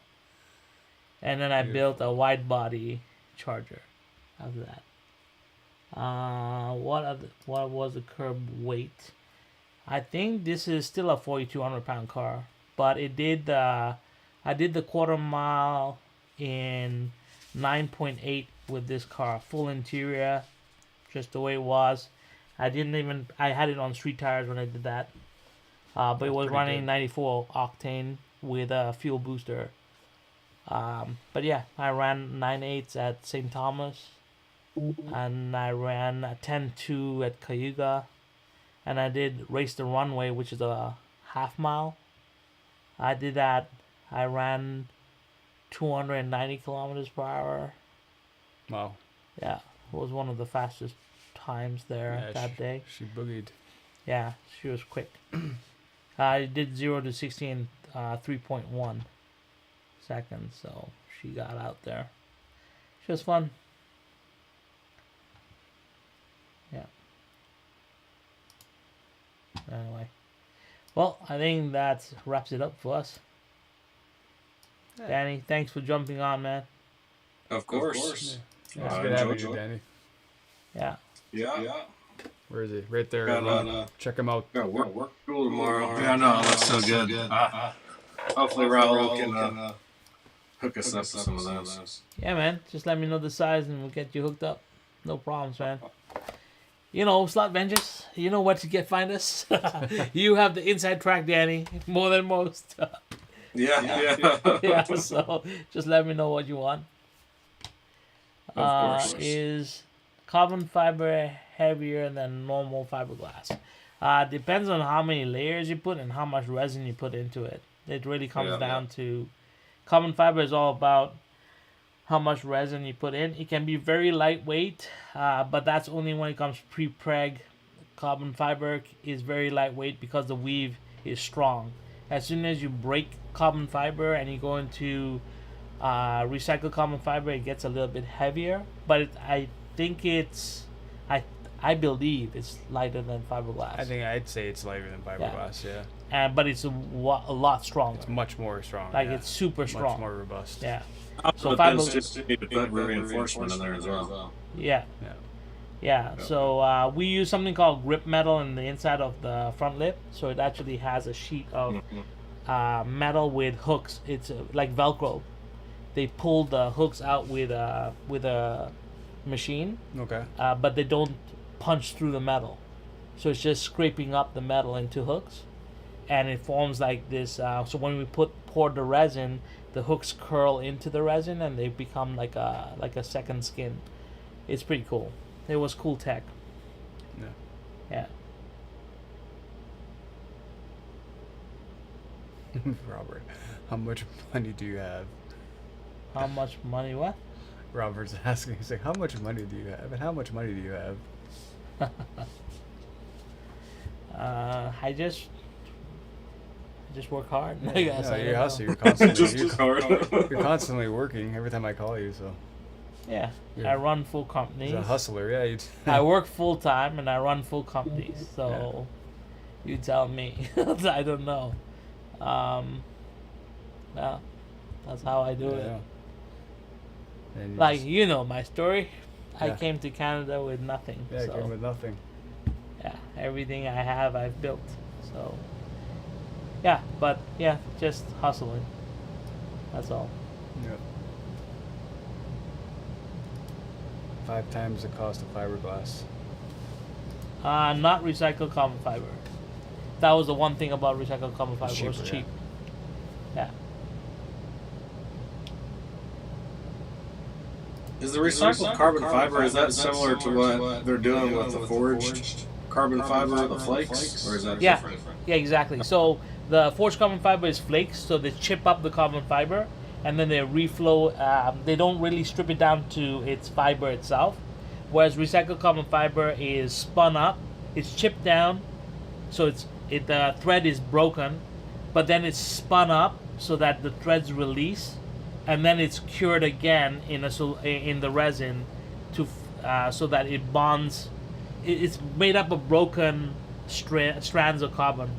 Speaker 2: And then I built a wide body Charger after that. What was the curb weight? I think this is still a 4,200 pound car, but it did I did the quarter mile in 9.8 with this car, full interior, just the way it was. I had it on street tires when I did that, but it was running good. 94 octane with a fuel booster. But yeah, I ran 9.8s at St. Thomas, and I ran a 10.2 at Cayuga, and I did Race the Runway, which is a half mile. I did that. I ran 290 kilometers per hour.
Speaker 1: Wow.
Speaker 2: Yeah, it was one of the fastest times there that day.
Speaker 1: She boogied.
Speaker 2: Yeah, she was quick. I did 0 to 60 in 3.1 seconds, so she got out there. She was fun. Yeah. Anyway. Well, I think that wraps it up for us. Yeah. Danny, thanks for jumping on, man.
Speaker 3: Of course.
Speaker 1: Yeah. It's good having you, Danny.
Speaker 2: Yeah.
Speaker 3: Yeah.
Speaker 1: Where is he? Right there. Check him out.
Speaker 3: Got work school tomorrow. Yeah, no, that's so good. Hopefully Raul can hook us up with some of those.
Speaker 2: Yeah, man. Just let me know the size and we'll get you hooked up. No problems, man. You know, Slot Vengers, you know where to find us. You have the inside track, Danny, more than most. Yeah, so just let me know what you want.
Speaker 3: Of course.
Speaker 2: Is carbon fiber heavier than normal fiberglass? Depends on how many layers you put and how much resin you put into it. It really comes down to... Carbon fiber is all about how much resin you put in. It can be very lightweight, but that's only when it comes pre-preg. Carbon fiber is very lightweight because the weave is strong. As soon as you break carbon fiber and you go into recycled carbon fiber, it gets a little bit heavier. But I think I believe it's lighter than fiberglass.
Speaker 1: I think I'd say it's lighter than fiberglass. Yeah.
Speaker 2: But it's a lot stronger.
Speaker 1: It's much more strong.
Speaker 2: Like it's super strong.
Speaker 1: Much more robust.
Speaker 2: Yeah.
Speaker 3: So fiberglass just need to put reinforcement in there as well.
Speaker 2: Yeah. So we use something called grip metal in the inside of the front lip. So it actually has a sheet of metal with hooks. It's like Velcro. They pull the hooks out with a machine.
Speaker 1: Okay.
Speaker 2: But they don't punch through the metal. So it's just scraping up the metal into hooks, and it forms like this. So when we pour the resin, the hooks curl into the resin and they become like a second skin. It's pretty cool. It was cool tech. Yeah.
Speaker 1: Robert, how much money do you have?
Speaker 2: How much money? What?
Speaker 1: Robert's asking. He's like, how much money do you have? And how much money do you have?
Speaker 2: I just work hard.
Speaker 1: Yeah,
Speaker 2: I guess.
Speaker 1: No, you hustle. You're constantly
Speaker 3: Just hard.
Speaker 1: You're constantly working every time I call you. So.
Speaker 2: Yeah,
Speaker 1: You're,
Speaker 2: I run full companies.
Speaker 1: He's a hustler, yeah.
Speaker 2: I work full time and I run full companies. So, you tell me. I don't know. Yeah, that's how I do it.
Speaker 1: And
Speaker 2: like you know my story. I came to Canada with nothing.
Speaker 1: Yeah, I came with nothing.
Speaker 2: Yeah, everything I have, I've built. So. Yeah, but just hustling. That's all.
Speaker 1: Yeah. 5 times the cost of fiberglass.
Speaker 2: Not recycled carbon fiber. That was the one thing about recycled carbon fiber. It was
Speaker 1: cheaper,
Speaker 2: cheap. Yeah.
Speaker 3: Is the recycled carbon fiber, is that similar to what they're doing with the forged carbon fiber, the flakes? Or is that different?
Speaker 2: Yeah, exactly. So the forged carbon fiber is flakes, so they chip up the carbon fiber and then they reflow. They don't really strip it down to its fiber itself. Whereas recycled carbon fiber is spun up, it's chipped down, so the thread is broken, but then it's spun up so that the threads release, and then it's cured again in the resin so that it bonds. It's made up of broken strands of carbon,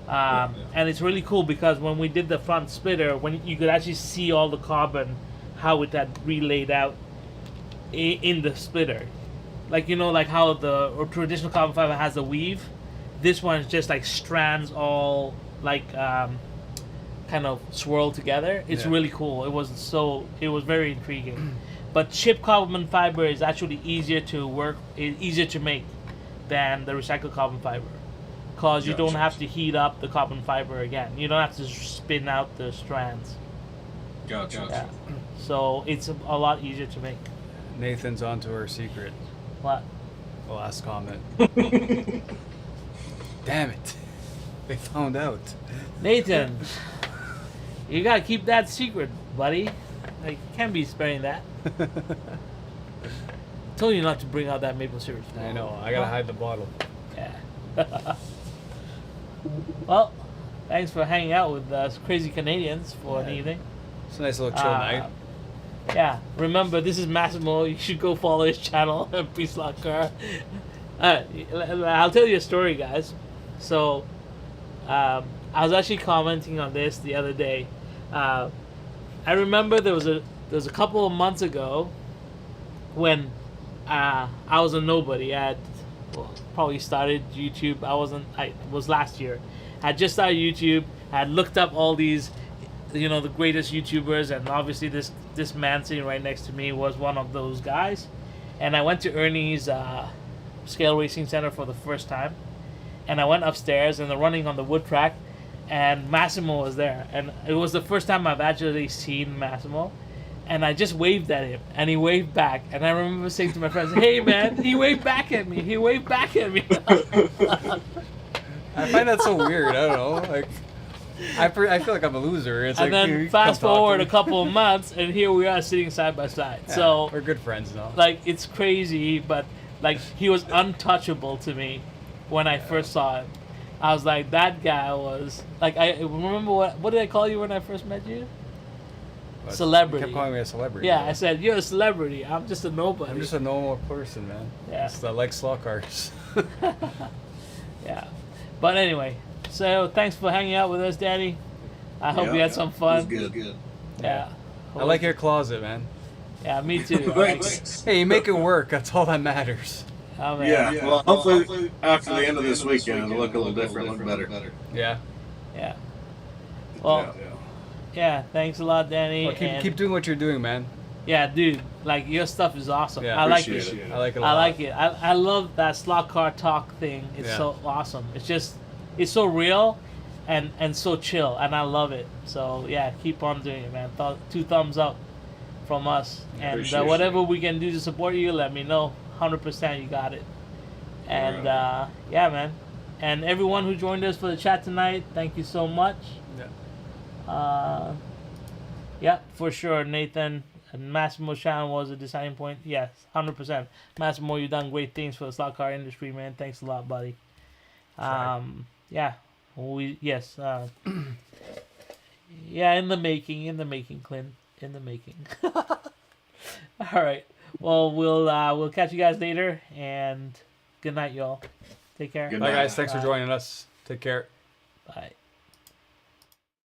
Speaker 2: and it's really cool because when we did the front splitter, when you could actually see all the carbon, how it had relayed out in the splitter, like like how the traditional carbon fiber has a weave. This one is just like strands all like kind of swirled together. It's really cool. It was very intriguing. But chipped carbon fiber is actually easier to make than the recycled carbon fiber, because you don't have to heat up the carbon fiber again. You don't have to spin out the strands.
Speaker 3: Gotcha.
Speaker 2: Yeah. So it's a lot easier to make.
Speaker 1: Nathan's onto her secret.
Speaker 2: What?
Speaker 1: The last comment. Damn it. They found out.
Speaker 2: Nathan, you gotta keep that secret, buddy. Like, can't be sparing that. Told you not to bring out that maple syrup.
Speaker 1: I know. I gotta hide the bottle.
Speaker 2: Yeah. Well, thanks for hanging out with us crazy Canadians for an evening.
Speaker 1: It's a nice little chill night.
Speaker 2: Yeah. Remember, this is Massimo. You should go follow his channel, Peace Lot Car. I'll tell you a story, guys. So, I was actually commenting on this the other day. I remember there was a couple of months ago when I was a nobody. I had probably started YouTube. It was last year. I had just started YouTube. I had looked up all these, the greatest YouTubers, and obviously this man sitting right next to me was one of those guys. And I went to Ernie's Scale Racing Center for the first time. And I went upstairs and they're running on the wood track, and Massimo was there. And it was the first time I've actually seen Massimo. And I just waved at him, and he waved back. And I remember saying to my friends, "Hey man, he waved back at me. He waved back at me."
Speaker 1: I find that so weird. I don't know. Like, I feel like I'm a loser. It's
Speaker 2: and
Speaker 1: like,
Speaker 2: then fast forward a couple of months, and here we are sitting side by side.
Speaker 1: Yeah,
Speaker 2: so
Speaker 1: we're good friends now.
Speaker 2: Like, it's crazy, but like, he was untouchable to me when I first saw him. I was like, that guy was like, I remember what did I call you when I first met you? Celebrity.
Speaker 1: You kept calling me a celebrity.
Speaker 2: Yeah, I said, you're a celebrity. I'm just a nobody.
Speaker 1: I'm just a normal person, man.
Speaker 2: Yeah.
Speaker 1: Just like slot cars.
Speaker 2: Yeah. But anyway, so thanks for hanging out with us, Danny. I hope you had some fun.
Speaker 3: It was good.
Speaker 2: Yeah.
Speaker 1: I like your closet, man.
Speaker 2: Yeah, me too.
Speaker 3: Thanks.
Speaker 1: Hey, you make it work. That's all that matters.
Speaker 2: Oh, man.
Speaker 3: Yeah, well, hopefully after the end of this weekend, it'll look a little different, look better.
Speaker 1: Yeah.
Speaker 2: Yeah. Well, yeah, thanks a lot, Danny.
Speaker 1: Well, keep doing what you're doing, man.
Speaker 2: Yeah, dude, like, your stuff is awesome.
Speaker 1: Yeah,
Speaker 2: I like it.
Speaker 1: I like it a lot.
Speaker 2: I like it. I love that slot car talk thing. It's so awesome. It's so real and so chill, and I love it. So, yeah, keep on doing it, man. 2 thumbs up from us. And whatever we can do to support you, let me know. 100% you got it. And, yeah, man. And everyone who joined us for the chat tonight, thank you so much. Yeah, for sure, Nathan. And Massimo Shan was a deciding point. Yes, 100%. Massimo, you've done great things for the slot car industry, man. Thanks a lot, buddy. Yeah, yeah, in the making, Clint, in the making. All right. Well, we'll catch you guys later, and good night, y'all. Take care.
Speaker 1: Bye, guys. Thanks for joining us. Take care.
Speaker 2: Bye.